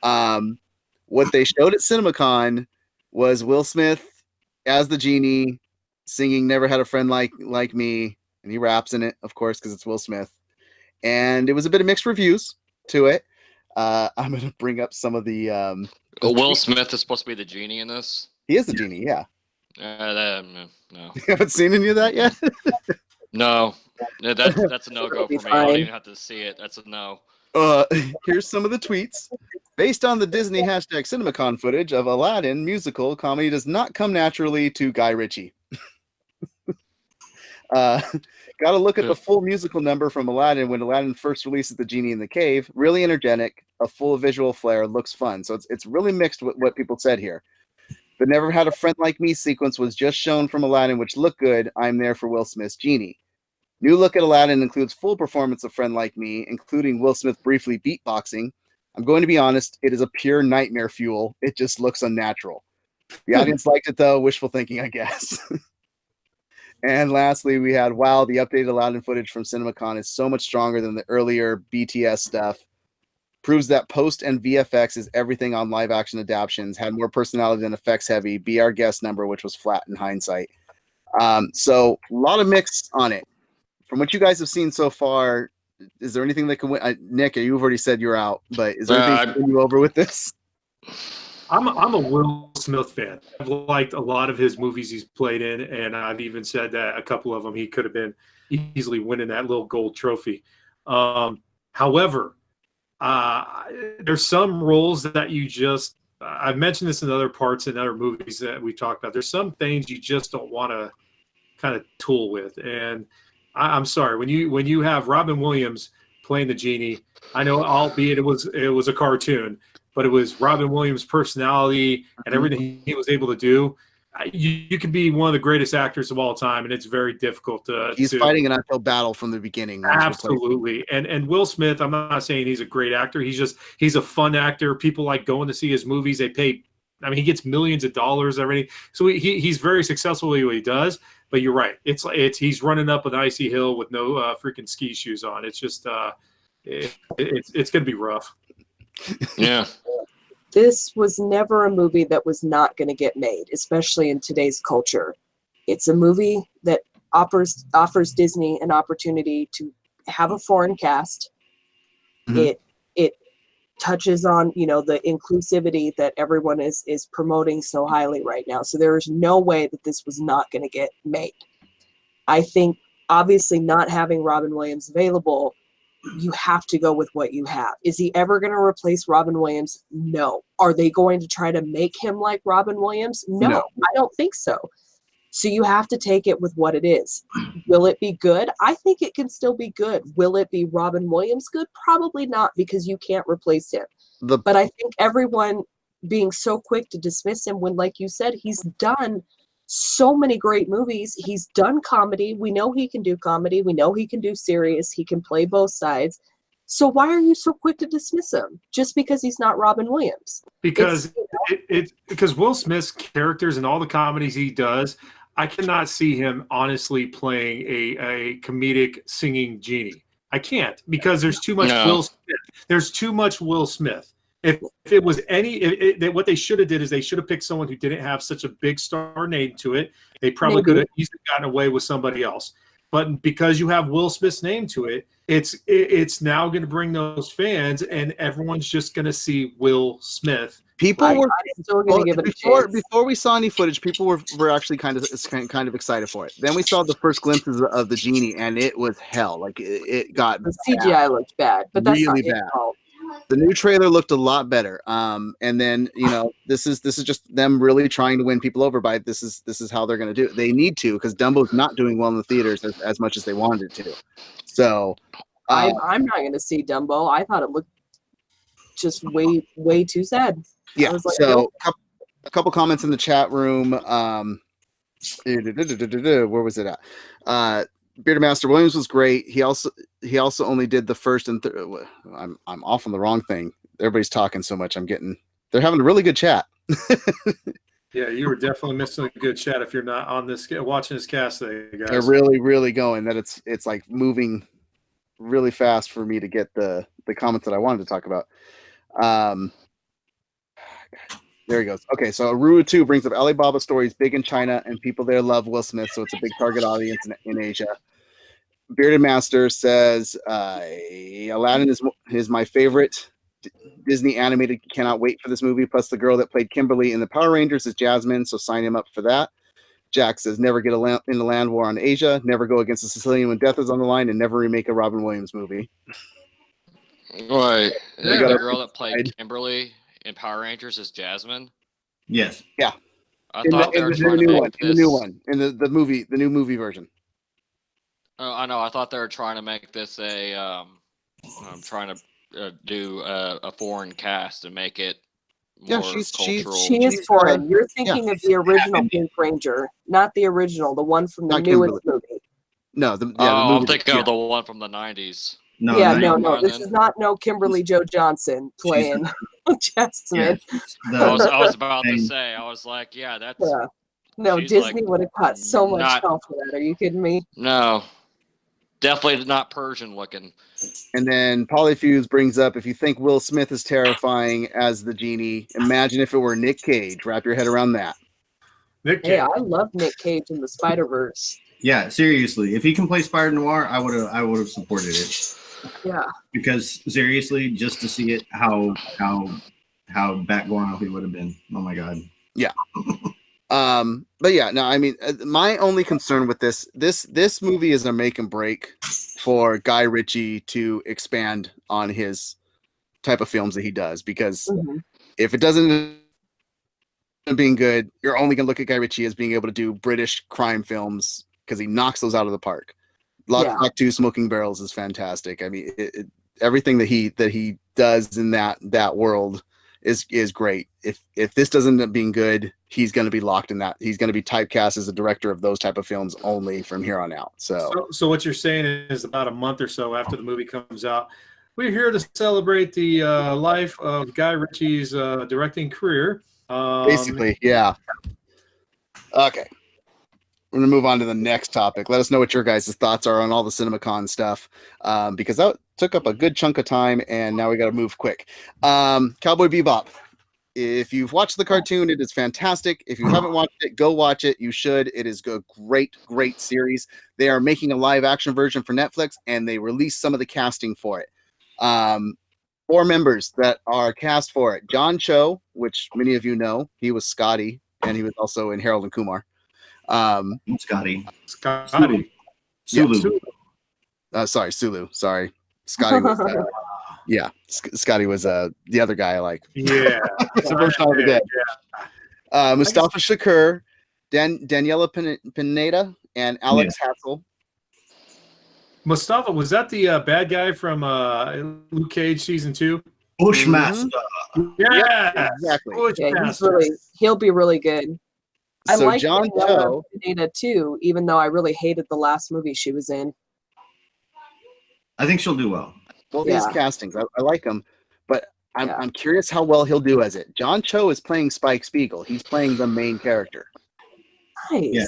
What they showed at CinemaCon was Will Smith as the genie singing "Never Had a Friend Like Me," and he raps in it, of course, because it's Will Smith. And it was a bit of mixed reviews to it. I'm going to bring up some of the. Will Smith is supposed to be the genie in this. He is the genie, yeah. No. You haven't seen any of that yet? No, that's a no-go for me. I don't even have to see it. That's a no. Here's some of the tweets. Based on the Disney #CinemaCon footage of Aladdin musical, comedy does not come naturally to Guy Ritchie. Got to look at the full musical number from Aladdin when Aladdin first releases the genie in the cave. Really energetic, a full visual flair, looks fun. So it's really mixed with what people said here. The Never Had a Friend Like Me sequence was just shown from Aladdin, which looked good. I'm there for Will Smith's genie. New look at Aladdin includes full performance of Friend Like Me, including Will Smith briefly beatboxing. I'm going to be honest, it is a pure nightmare fuel. It just looks unnatural. The audience liked it though, wishful thinking, I guess. And lastly, we had, wow, the updated Aladdin footage from CinemaCon is so much stronger than the earlier BTS stuff. Proves that post and VFX is everything on live action adaptions, had more personality than effects heavy, be our guest number, which was flat in hindsight. So a lot of mix on it. From what you guys have seen so far, is there anything that can win? Nick, you've already said you're out, but is there anything to win you over with this? I'm a Will Smith fan. I've liked a lot of his movies he's played in, and I've even said that a couple of them he could have been easily winning that little gold trophy. However, there's some roles that you just I've mentioned this in other parts in other movies that we talked about. There's some things you just don't want to kind of tool with, and I'm sorry when you have Robin Williams playing the genie. I know, albeit it was a cartoon, but it was Robin Williams' personality and everything he was able to do. You can be one of the greatest actors of all time, and it's very difficult to. He's fighting an uphill battle from the beginning. Absolutely, and Will Smith. I'm not saying he's a great actor. He's a fun actor. People like going to see his movies. They pay. I mean, he gets millions of dollars everything. So he's very successful at what he does. But you're right. It's he's running up an icy hill with no freaking ski shoes on. It's just it's going to be rough. Yeah. this was never a movie that was not going to get made, especially in today's culture. It's a movie that offers Disney an opportunity to have a foreign cast. Mhm. It touches on, you know, the inclusivity that everyone is promoting so highly right now. So there is no way that this was not going to get made. I think obviously not having Robin Williams available, you have to go with what you have. Is he ever going to replace Robin Williams? No. Are they going to try to make him like Robin Williams? No. I don't think so. So you have to take it with what it is. Will it be good? I think it can still be good. Will it be Robin Williams good? Probably not, because you can't replace him. But I think everyone being so quick to dismiss him when, like you said, he's done so many great movies. He's done comedy. We know he can do comedy. We know he can do serious. He can play both sides. So why are you so quick to dismiss him just because he's not Robin Williams? Because because Will Smith's characters and all the comedies he does, I cannot see him honestly playing a comedic singing genie. I can't, because there's too much Will Smith. There's too much Will Smith. If it was what they should have did is they should have picked someone who didn't have such a big star name to it. They probably could have easily gotten away with somebody else. But because you have Will Smith's name to it, it's now going to bring those fans, and everyone's just going to see Will Smith. People were still going to give it a chance. Before we saw any footage, people were actually kind of excited for it. Then we saw the first glimpses of the genie, and it was hell. Like it got the CGI looked bad, but that's really not bad. fault. The new trailer looked a lot better. And then, you know, this is just them really trying to win people over by this is how they're going to do it. They need to, because Dumbo's not doing well in the theaters as much as they wanted it to. So I'm not going to see Dumbo. I thought it looked just way too sad. Yeah. Like, so a couple comments in the chat room. Where was it at? Bearded Master Williams was great. He also only did the first and I'm off on the wrong thing. Everybody's talking so much. They're having a really good chat. Yeah, you were definitely missing a good chat if you're not on this watching this cast today, guys. They're really, really going. That it's like moving really fast for me to get the comments that I wanted to talk about. There he goes. Okay, so Arua 2 brings up Alibaba stories big in China, and people there love Will Smith, so it's a big target audience in Asia. Bearded Master says Aladdin is my favorite Disney animated. Cannot wait for this movie. Plus, the girl that played Kimberly in the Power Rangers is Jasmine, so sign him up for that. Jack says never get in the land war on Asia, never go against a Sicilian when death is on the line, and never remake a Robin Williams movie. Right. The girl that played Kimberly in Power Rangers is Jasmine? Yes. Yeah. I thought they were trying to make this... the new one. In the new movie version. Oh, I know. I thought they were trying to make this I'm trying to do a foreign cast and make it more cultural. She is foreign. You're thinking of the original Pink Ranger, not the original, the one from the newest movie. No, the movie. I'm thinking of the one from the 90s. No. This is not Kimberly Joe Johnson playing Jasmine. I was about to say. I was like, yeah, that's. Yeah. No, Disney would have caught so much hell for that. Are you kidding me? No, definitely not Persian looking. And then Polyfuse brings up, if you think Will Smith is terrifying as the genie, imagine if it were Nick Cage. Wrap your head around that. Nick Cage. Hey, I love Nick Cage in the Spider-Verse. Yeah, seriously. If he can play Spider Noir, I would have supported it. Yeah. Because seriously, just to see it, how background he would have been. Oh my god. Yeah. But yeah, no, I mean, my only concern with this movie is a make and break for Guy Ritchie to expand on his type of films that he does, because if it doesn't end up being good, you're only gonna look at Guy Ritchie as being able to do British crime films, because he knocks those out of the park. Lock 2 Smoking Barrels is fantastic. I mean, everything that he does in that world is great. If this doesn't end up being good, he's going to be locked in that. He's going to be typecast as a director of those type of films only from here on out. So what you're saying is, about a month or so after the movie comes out, we're here to celebrate the life of Guy Ritchie's directing career. Basically, yeah. Okay. We're going to move on to the next topic. Let us know what your guys' thoughts are on all the CinemaCon stuff, because that took up a good chunk of time, and now we got to move quick. Cowboy Bebop. if you've watched the cartoon, it is fantastic. If you haven't watched it, go watch it. You should. It is a great series. They are making a live action version for Netflix, and they released some of the casting for it. 4 members that are cast for it. John Cho, which many of you know, he was Scotty, and he was also in Harold and Kumar. Scotty. Scotty. Sulu. Sorry, Sulu. Sorry. Scotty was Scotty was the other guy I like. Yeah. It's the first time of the day. Mustafa Shakur, Daniela Pineda, and Alex Hassel. Mustafa, was that the bad guy from Luke Cage season 2? Bushmaster. Yeah, exactly. Bushmaster. He'll be really good. I So like John Daniela Cho, Pineda too, even though I really hated the last movie she was in. I think she'll do well. well, Yeah. these castings, I like them, but I'm curious how well he'll do as it. John Cho is playing Spike Spiegel. He's playing the main character. Nice. Yeah.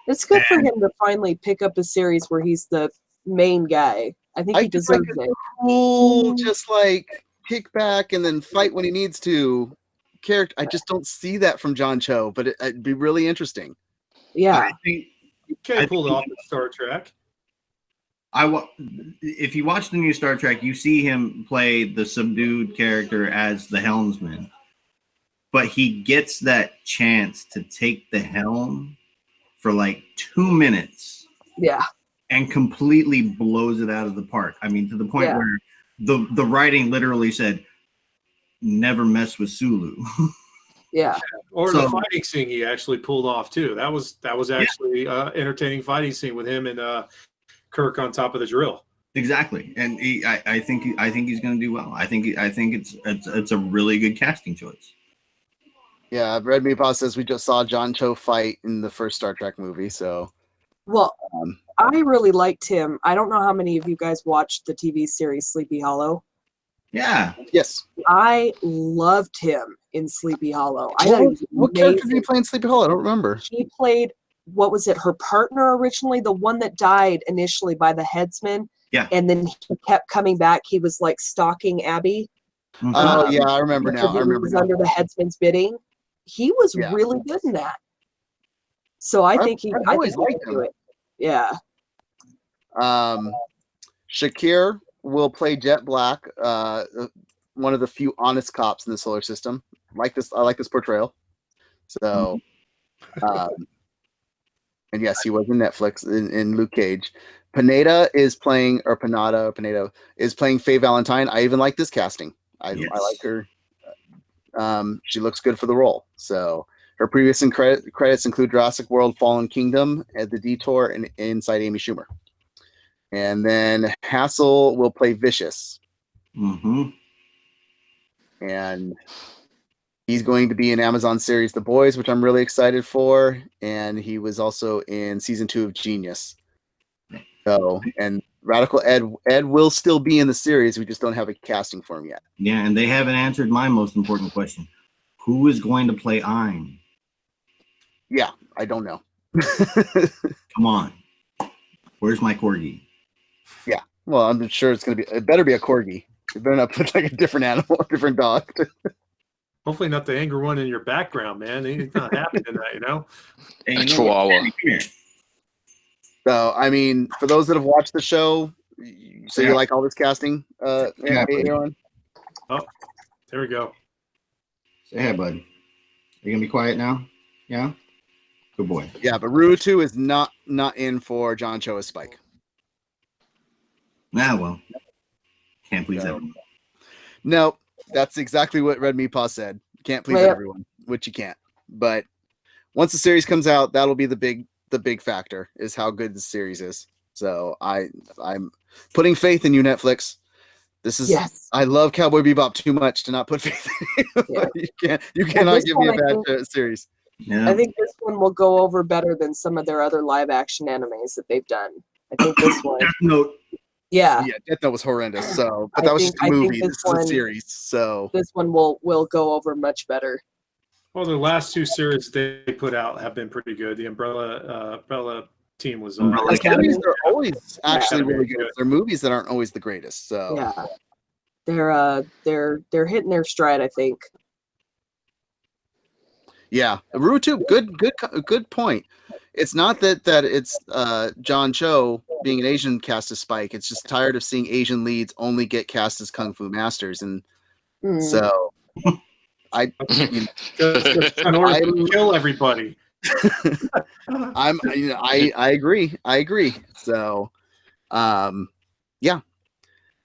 It's good for him to finally pick up a series where he's the main guy. I think he just like deserves a it. cool, just like kick back and then fight when he needs to. Character, I just don't see that from John Cho, but it'd be really interesting. Yeah. I think Okay, pulled off the Star Trek. if you watch the new Star Trek, you see him play the subdued character as the helmsman, but he gets that chance to take the helm for like 2 minutes Yeah. and completely blows it out of the park. I mean, to the point where the writing literally said, "Never mess with Sulu." Yeah. Or the fighting scene he actually pulled off too. That was actually entertaining fighting scene with him and Kirk on top of the drill. Exactly, and I think he's going to do well. I think it's a really good casting choice. Yeah, Red Meatball says we just saw John Cho fight in the first Star Trek movie, so Well, I really liked him. I don't know how many of you guys watched the TV series Sleepy Hollow. Yeah. Yes. I loved him in Sleepy Hollow. I thought he was What character did he amazing. play in Sleepy Hollow? I don't remember. He played, what was it, her partner originally, the one that died initially by the headsman. Yeah. And then he kept coming back. He was like stalking Abby. Oh yeah, I remember now. He was under the headsman's bidding. He was really good in that. So I think he always liked can do him. it. Yeah. Shakir will play Jet Black, one of the few honest cops in the solar system. I like this portrayal. So, and yes, he was in Netflix in Luke Cage. Pineda is playing Faye Valentine. I even like this casting. I like her. She looks good for the role. So her previous credits include Jurassic World: Fallen Kingdom, at The Detour, and Inside Amy Schumer. And then Hassel will play Vicious. Mm-hmm. And he's going to be in Amazon series The Boys, which I'm really excited for. And he was also in season 2 of Genius. So, and Radical Ed will still be in the series. We just don't have a casting for him yet. Yeah, and they haven't answered my most important question. Who is going to play Ein? Yeah, I don't know. Come on. Where's my corgi? Yeah, well, I'm sure it better be a corgi. You better not put like a different animal, a different dog. Hopefully not the angry one in your background, man. He's not happy tonight, you know? Hey, A chihuahua. So, I mean, for those that have watched the show, so you like all this casting, Aaron? Oh, there we go. Say hi, bud. Are you gonna be quiet now? Yeah? Good boy. Yeah, but Rutu is not in for John Cho as Spike. Ah, well. Can't please everyone. No, that's exactly what Red Meatpaw said. Can't please everyone, which you can't. But once the series comes out, that'll be the big factor, is how good the series is. So I'm putting faith in you, Netflix. This is I love Cowboy Bebop too much to not put faith in you. You cannot give me a bad series. Yeah. I think this one will go over better than some of their other live action animes that they've done. I think this one. Yeah, Death Note was horrendous. So, but that was just a movie. This is a series. So this one will go over much better. Well, the last 2 series they put out have been pretty good. The Umbrella team was. Series are always actually really good. They're movies that aren't always the greatest. So yeah, they're hitting their stride, I think. Yeah, Rutu, good point. It's not that it's John Cho being an Asian cast as Spike. It's just tired of seeing Asian leads only get cast as Kung Fu masters, and so I, you know, Just in order to kill everybody. I agree. So, yeah,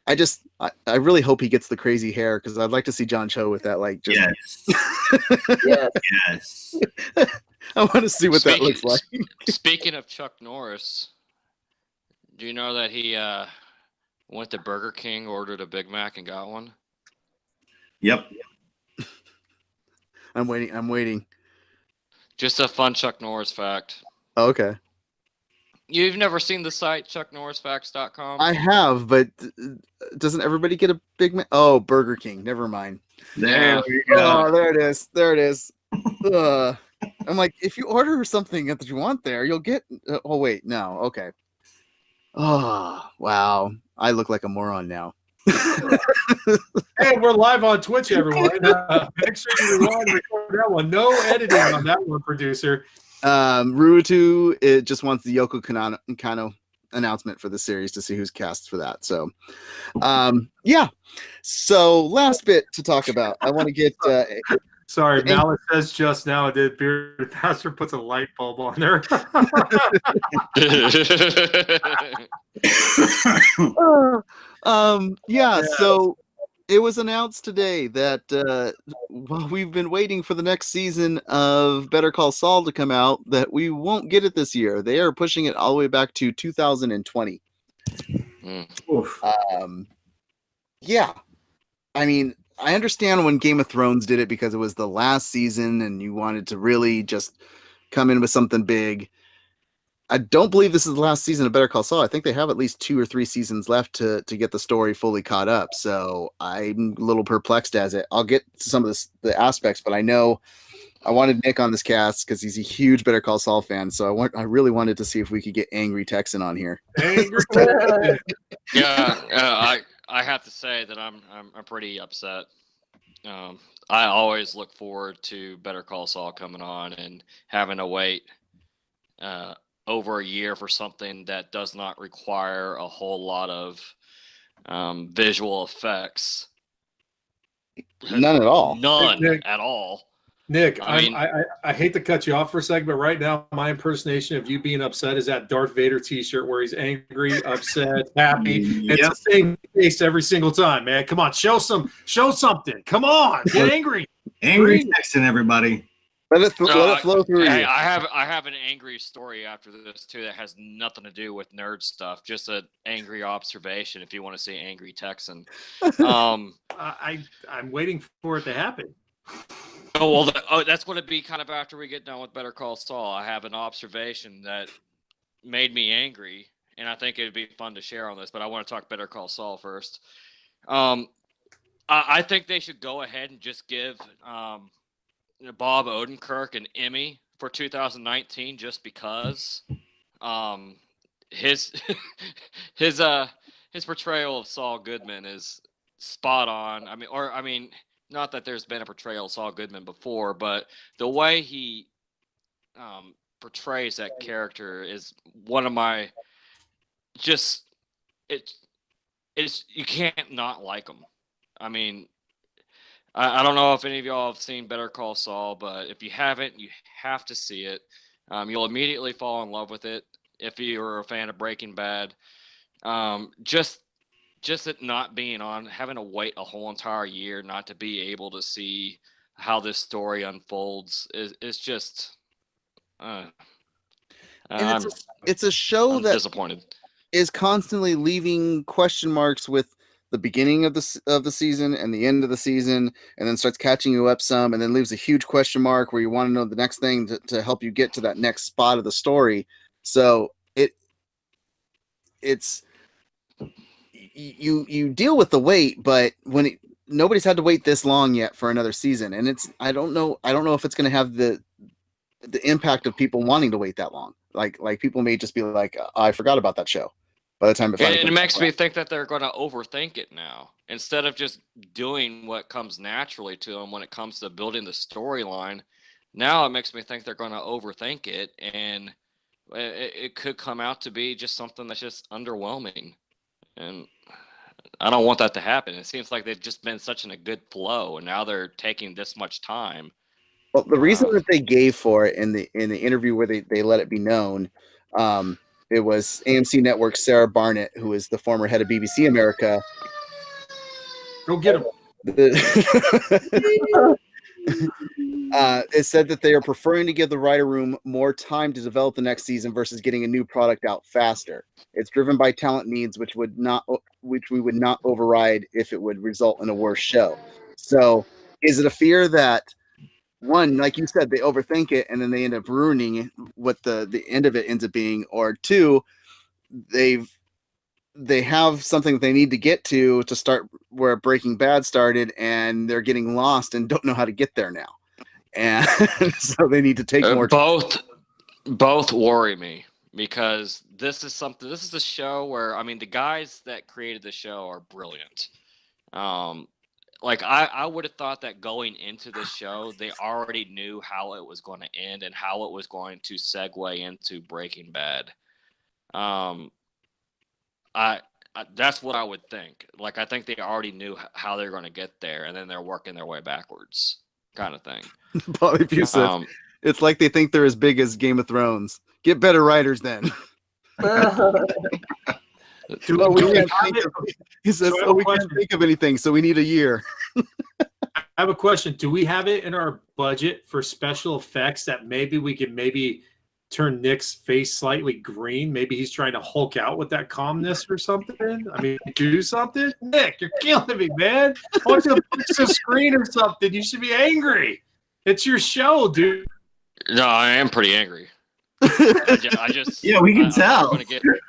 I really hope he gets the crazy hair because I'd like to see John Cho with that. Like, just Yes. I want to see what that looks like. Speaking of Chuck Norris, do you know that he went to Burger King, ordered a Big Mac, and got one? Yep. I'm waiting. Just a fun Chuck Norris fact. Oh, okay. You've never seen the site chucknorrisfacts.com? I have, but doesn't everybody get a Big Mac? Oh, Burger King. Never mind. There we go. Oh, there it is. I'm like, if you order something that you want there, you'll get. Oh wait, no. Okay. Oh wow, I look like a moron now. Hey, we're live on Twitch, everyone. Make sure you rewind and record that one. No editing on that one, producer. Rutu, it just wants the Yoko Kanano announcement for the series to see who's cast for that. So, yeah. So, last bit to talk about. I want to get. Sorry, Malice says just now did Bearded Pastor puts a light bulb on there. Yeah, so it was announced today that while we've been waiting for the next season of Better Call Saul to come out, that we won't get it this year. They are pushing it all the way back to 2020. Yeah, I mean, I understand when Game of Thrones did it because it was the last season and you wanted to really just come in with something big. I don't believe this is the last season of Better Call Saul. I think they have at least 2 or 3 seasons left to get the story fully caught up. So I'm a little perplexed as it. I'll get to some of the aspects, but I know I wanted Nick on this cast because he's a huge Better Call Saul fan. So I really wanted to see if we could get Angry Texan on here. Angry Texan. Yeah, I have to say that I'm pretty upset. I always look forward to Better Call Saul coming on and having to wait over a year for something that does not require a whole lot of visual effects. None at all. None Nick, at all. Nick, I I hate to cut you off for a second, but right now my impersonation of you being upset is that Darth Vader T-shirt where he's angry, upset, happy. Yep. It's the same face every single time, man. Come on, show something. Come on, get angry. Angry Texan, everybody. Let it flow through Hey, you. I have an angry story after this too that has nothing to do with nerd stuff. Just an angry observation. If you want to see Angry Texan, I'm waiting for it to happen. Oh well, that's going to be kind of after we get done with Better Call Saul. I have an observation that made me angry, and I think it'd be fun to share on this. But I want to talk Better Call Saul first. I think they should go ahead and just give Bob Odenkirk an Emmy for 2019 just because his portrayal of Saul Goodman is spot on. I mean, not that there's been a portrayal of Saul Goodman before, but the way he portrays that character is one of my it's you can't not like him. I mean, I don't know if any of y'all have seen Better Call Saul, but if you haven't, you have to see it. You'll immediately fall in love with it if you're a fan of Breaking Bad. Just it not being on, having to wait a whole entire year not to be able to see how this story unfolds is just. It's a show I'm that disappointed. is constantly leaving question marks with the beginning of the season and the end of the season, and then starts catching you up some, and then leaves a huge question mark where you want to know the next thing to help you get to that next spot of the story. So it's you deal with the wait, but when nobody's had to wait this long yet for another season, and I don't know if it's going to have the impact of people wanting to wait that long. Like people may just be like, I forgot about that show by the time it makes me think that they're going to overthink it now instead of just doing what comes naturally to them when it comes to building the storyline. Now it makes me think they're going to overthink it, and it could come out to be just something that's just underwhelming. And I don't want that to happen. It seems like they've just been such in a good flow, and now they're taking this much time. Well, the reason that they gave for it in the interview where they let it be known, it was AMC Network's Sarah Barnett, who is the former head of BBC America. Go get him. It said that they are preferring to give the writer room more time to develop the next season versus getting a new product out faster. It's driven by talent needs, which we would not override if it would result in a worse show. So, is it a fear that, one, like you said, they overthink it and then they end up ruining what the end of it ends up being, or two, they have something they need to get to start where Breaking Bad started, and they're getting lost and don't know how to get there now, and so they need to take more. Both worry me, because this is a show where, I mean, the guys that created the show are brilliant. Like I would have thought that going into the show, they already knew how it was going to end and how it was going to segue into Breaking Bad. That's what I would think. Like, I think they already knew how they're going to get there, and then they're working their way backwards, kind of thing. If said, it's like they think they're as big as Game of Thrones. Get better writers then. He says, we can't think of anything, so we need a year. I have a question. Do we have it in our budget for special effects that maybe we can turn Nick's face slightly green? Maybe he's trying to Hulk out with that calmness or something. I mean, do something. Nick, you're killing me, man. I want you to fix the screen or something. You should be angry. It's your show, dude. No, I am pretty angry. I just yeah, we can tell.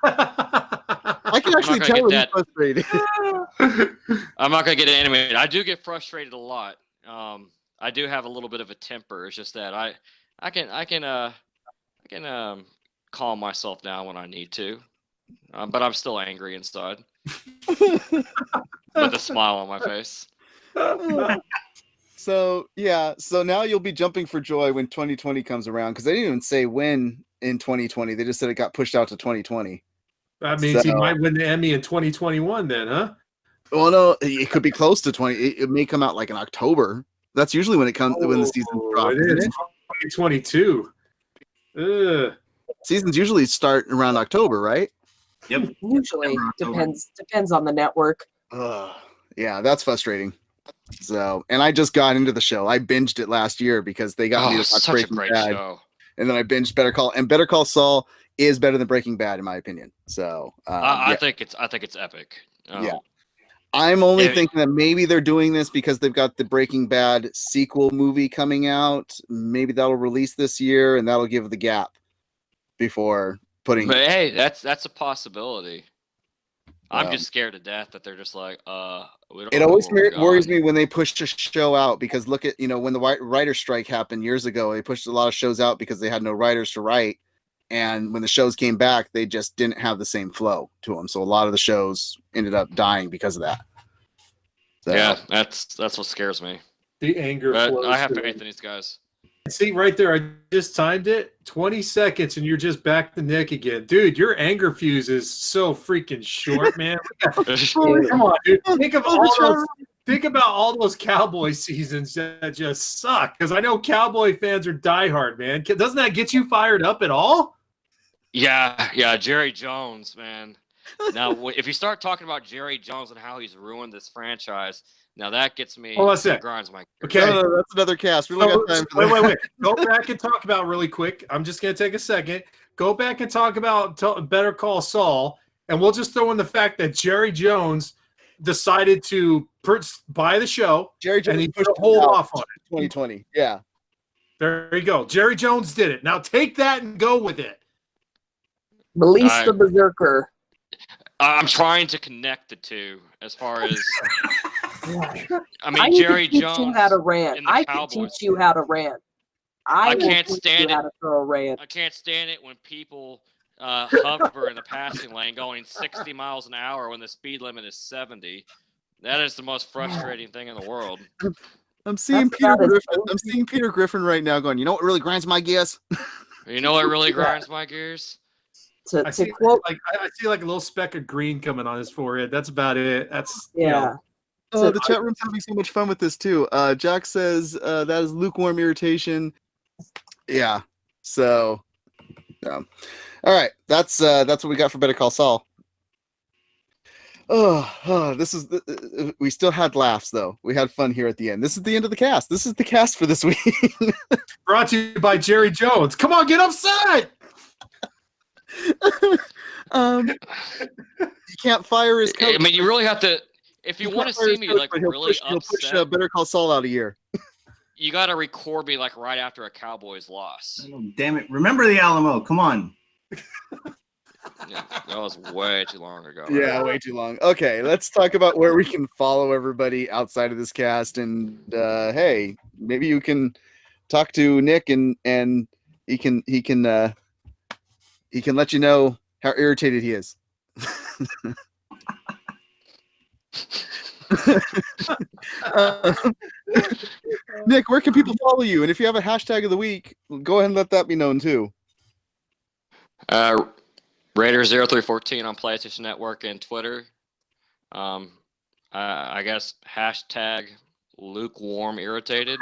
I can actually tell when he's frustrated. I'm not gonna get animated. I do get frustrated a lot. I do have a little bit of a temper. It's just that I can calm myself down when I need to, but I'm still angry inside with a smile on my face. So now you'll be jumping for joy when 2020 comes around, because they didn't even say when in 2020. They just said it got pushed out to 2020. That means he might win the Emmy in 2021 then, huh? Well, no, it could be close to 20. It may come out like in October. That's usually when it comes when the season drops. It is 2022. Seasons usually start around October, right? Yep. Usually depends on the network. Yeah, that's frustrating. So, and I just got into the show. I binged it last year because they got me to watch such Breaking a great Bad, show. and then I binged Better Call Saul is better than Breaking Bad in my opinion. So, I think it's epic. Yeah. I'm only thinking that maybe they're doing this because they've got the Breaking Bad sequel movie coming out. Maybe that'll release this year, and that'll give the gap before putting. But hey, that's a possibility. I'm just scared to death that they're just like, we don't. It always worries me when they push a show out, because look at, when the writer strike happened years ago, they pushed a lot of shows out because they had no writers to write. And when the shows came back, they just didn't have the same flow to them. So a lot of the shows ended up dying because of that. So, yeah, that's what scares me. The anger flows. I have faith in these guys. See right there, I just timed it. 20 seconds, and you're just back to Nick again. Dude, your anger fuse is so freaking short, man. Come on, dude. Think about all those Cowboy seasons that just suck. Because I know Cowboy fans are diehard, man. Doesn't that get you fired up at all? Yeah, Jerry Jones, man. Now, if you start talking about Jerry Jones and how he's ruined this franchise, now that gets me. Grinds my. Okay, no, that's another cast. We don't got time for that. Wait. Go back and talk about really quick. I'm just gonna take a second. Go back and talk about Better Call Saul, and we'll just throw in the fact that Jerry Jones decided to buy the show. Jerry Jones, and he put a hold off on it. 2020. Yeah. There you go. Jerry Jones did it. Now take that and go with it. Release the berserker. I'm trying to connect the two as far as. I mean, I Jerry teach Jones. You how to rant. I can teach you how to rant. I can't stand it. How to throw a rant. I can't stand it when people hover in the passing lane going 60 miles an hour when the speed limit is 70. That is the most frustrating thing in the world. I'm seeing That's Peter about as Griffin. old I'm seeing Peter Griffin right now going, you know what really grinds my gears? You know what really grinds my gears? To I see quote, I see like a little speck of green coming on his forehead. That's about it. That's yeah. Oh, the chat room's having so much fun with this too. Jack says that is lukewarm irritation. Yeah. So, yeah. All right. That's what we got for Better Call Saul. This is we still had laughs though. We had fun here at the end. This is the end of the cast. This is the cast for this week. brought to you by Jerry Jones. Come on, get upset. You can't fire his coach. I mean, you really have to. If you want to see me like really he'll push upset, Better Call Saul out a year. you got to record me like right after a Cowboys loss. Oh, damn it. Remember the Alamo. Come on. Yeah, that was way too long ago. Yeah, way too long. Okay, let's talk about where we can follow everybody outside of this cast. And hey, maybe you can talk to Nick and he can let you know how irritated he is. Nick, where can people follow you? And if you have a hashtag of the week, go ahead and let that be known too. Raider0314 on PlayStation Network and Twitter. I guess hashtag lukewarm irritated.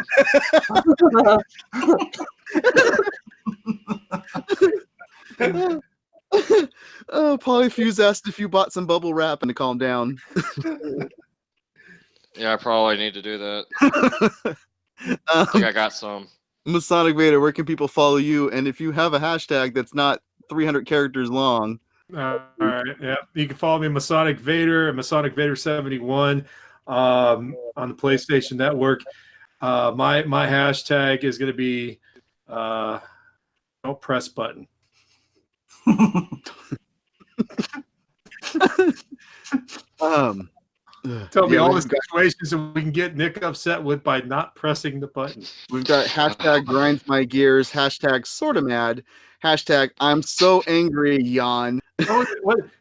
Oh, Polyfuse asked if you bought some bubble wrap and to calm down. Yeah, I probably need to do that. I think I got some. Masonic Vader, where can people follow you? And if you have a hashtag that's not 300 characters long. All right, yeah. You can follow me, Masonic Vader, Masonic Vader 71 on the PlayStation Network. My hashtag is going to be don't press button. Tell me all the situations that we can get Nick upset with by not pressing the button. We've got hashtag grinds my gears, hashtag sorta mad, hashtag I'm so angry, yawn.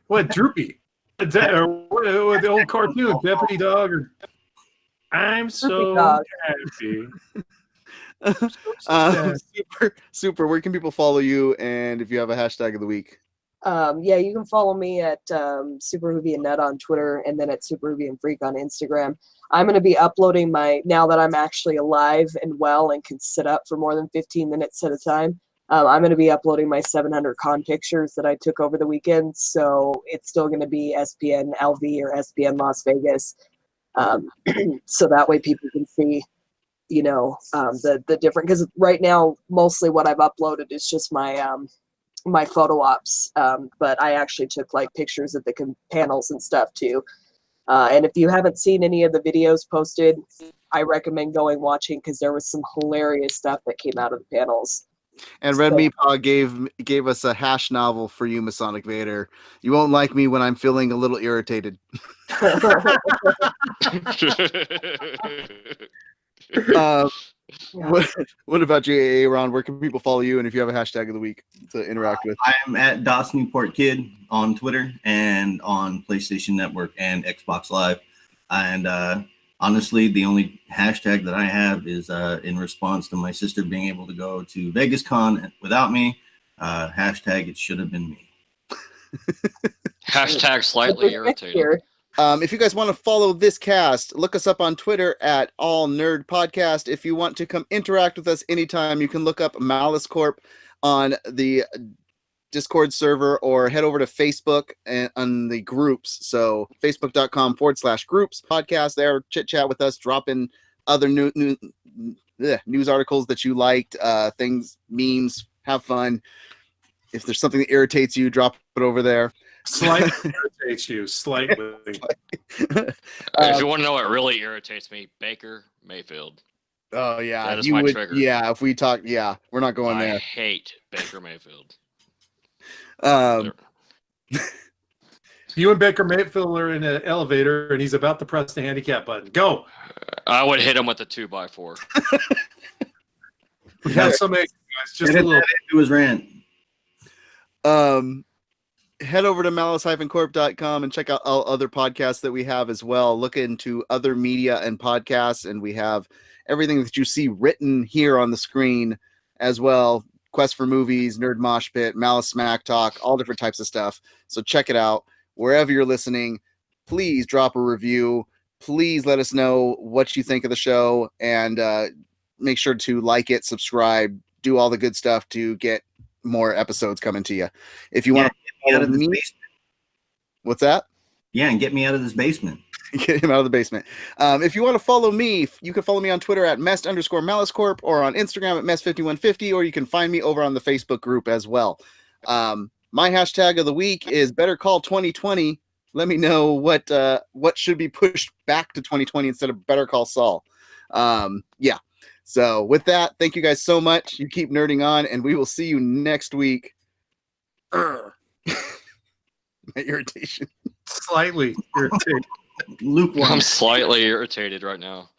What Droopy? Or what the old cartoon, Deputy Dog, or I'm so happy. Super. Where can people follow you? And if you have a hashtag of the week? Yeah, you can follow me at Super Hoovy and Net on Twitter, and then at Super Hoovy and Freak on Instagram. I'm going to be uploading now that I'm actually alive and well and can sit up for more than 15 minutes at a time. I'm going to be uploading my 700 con pictures that I took over the weekend, so it's still going to be SPN LV or SPN Las Vegas, so that way people can see, the different. Because right now, mostly what I've uploaded is just my my photo ops, but I actually took like pictures of the panels and stuff too. And if you haven't seen any of the videos posted, I recommend going watching because there was some hilarious stuff that came out of the panels. And Red Meatpaw gave us a hash novel for you, Masonic Vader. You won't like me when I'm feeling a little irritated. What about you, Aaron? Where can people follow you? And if you have a hashtag of the week to interact with? I'm at DOS Newport Kid on Twitter and on PlayStation Network and Xbox Live. And honestly, the only hashtag that I have is in response to my sister being able to go to Vegas Con without me. Hashtag it should have been me. Hashtag slightly irritated. If you guys want to follow this cast, look us up on Twitter at All Nerd Podcast. If you want to come interact with us anytime, you can look up Malice Corp on the Discord server or head over to Facebook and on the groups. So facebook.com/groups podcast there, chit chat with us, drop in other news articles that you liked, things, memes, have fun. If there's something that irritates you, drop it over there. Slightly irritates you, slightly. If you want to know what really irritates me, Baker Mayfield. Oh yeah, that is my trigger. Yeah, if we talk, we're not going there. I hate Baker Mayfield. You and Baker Mayfield are in an elevator, and he's about to press the handicap button. Go! I would hit him with a 2x4. We have so many guys. Just a little. It was rant. head over to malice-corp.com and check out all other podcasts that we have as well. Look into other media and podcasts, and we have everything that you see written here on the screen as well. Quest for Movies, Nerd Mosh Pit, Malice Smack Talk, all different types of stuff. So check it out wherever you're listening. Please drop a review. Please let us know what you think of the show, and make sure to like it, subscribe, do all the good stuff to get more episodes coming to you. If you want to get me out of this basement. What's that? Yeah, and get me out of this basement. Get him out of the basement. If you want to follow me, you can follow me on Twitter at @mest_Malice Corp, or on Instagram at mest5150, or you can find me over on the Facebook group as well. My hashtag of the week is Better Call 2020. Let me know what should be pushed back to 2020 instead of Better Call Saul. Yeah. So with that, thank you guys so much. You keep nerding on, and we will see you next week. My irritation. Slightly irritated. Lukewarm. I'm slightly irritated right now.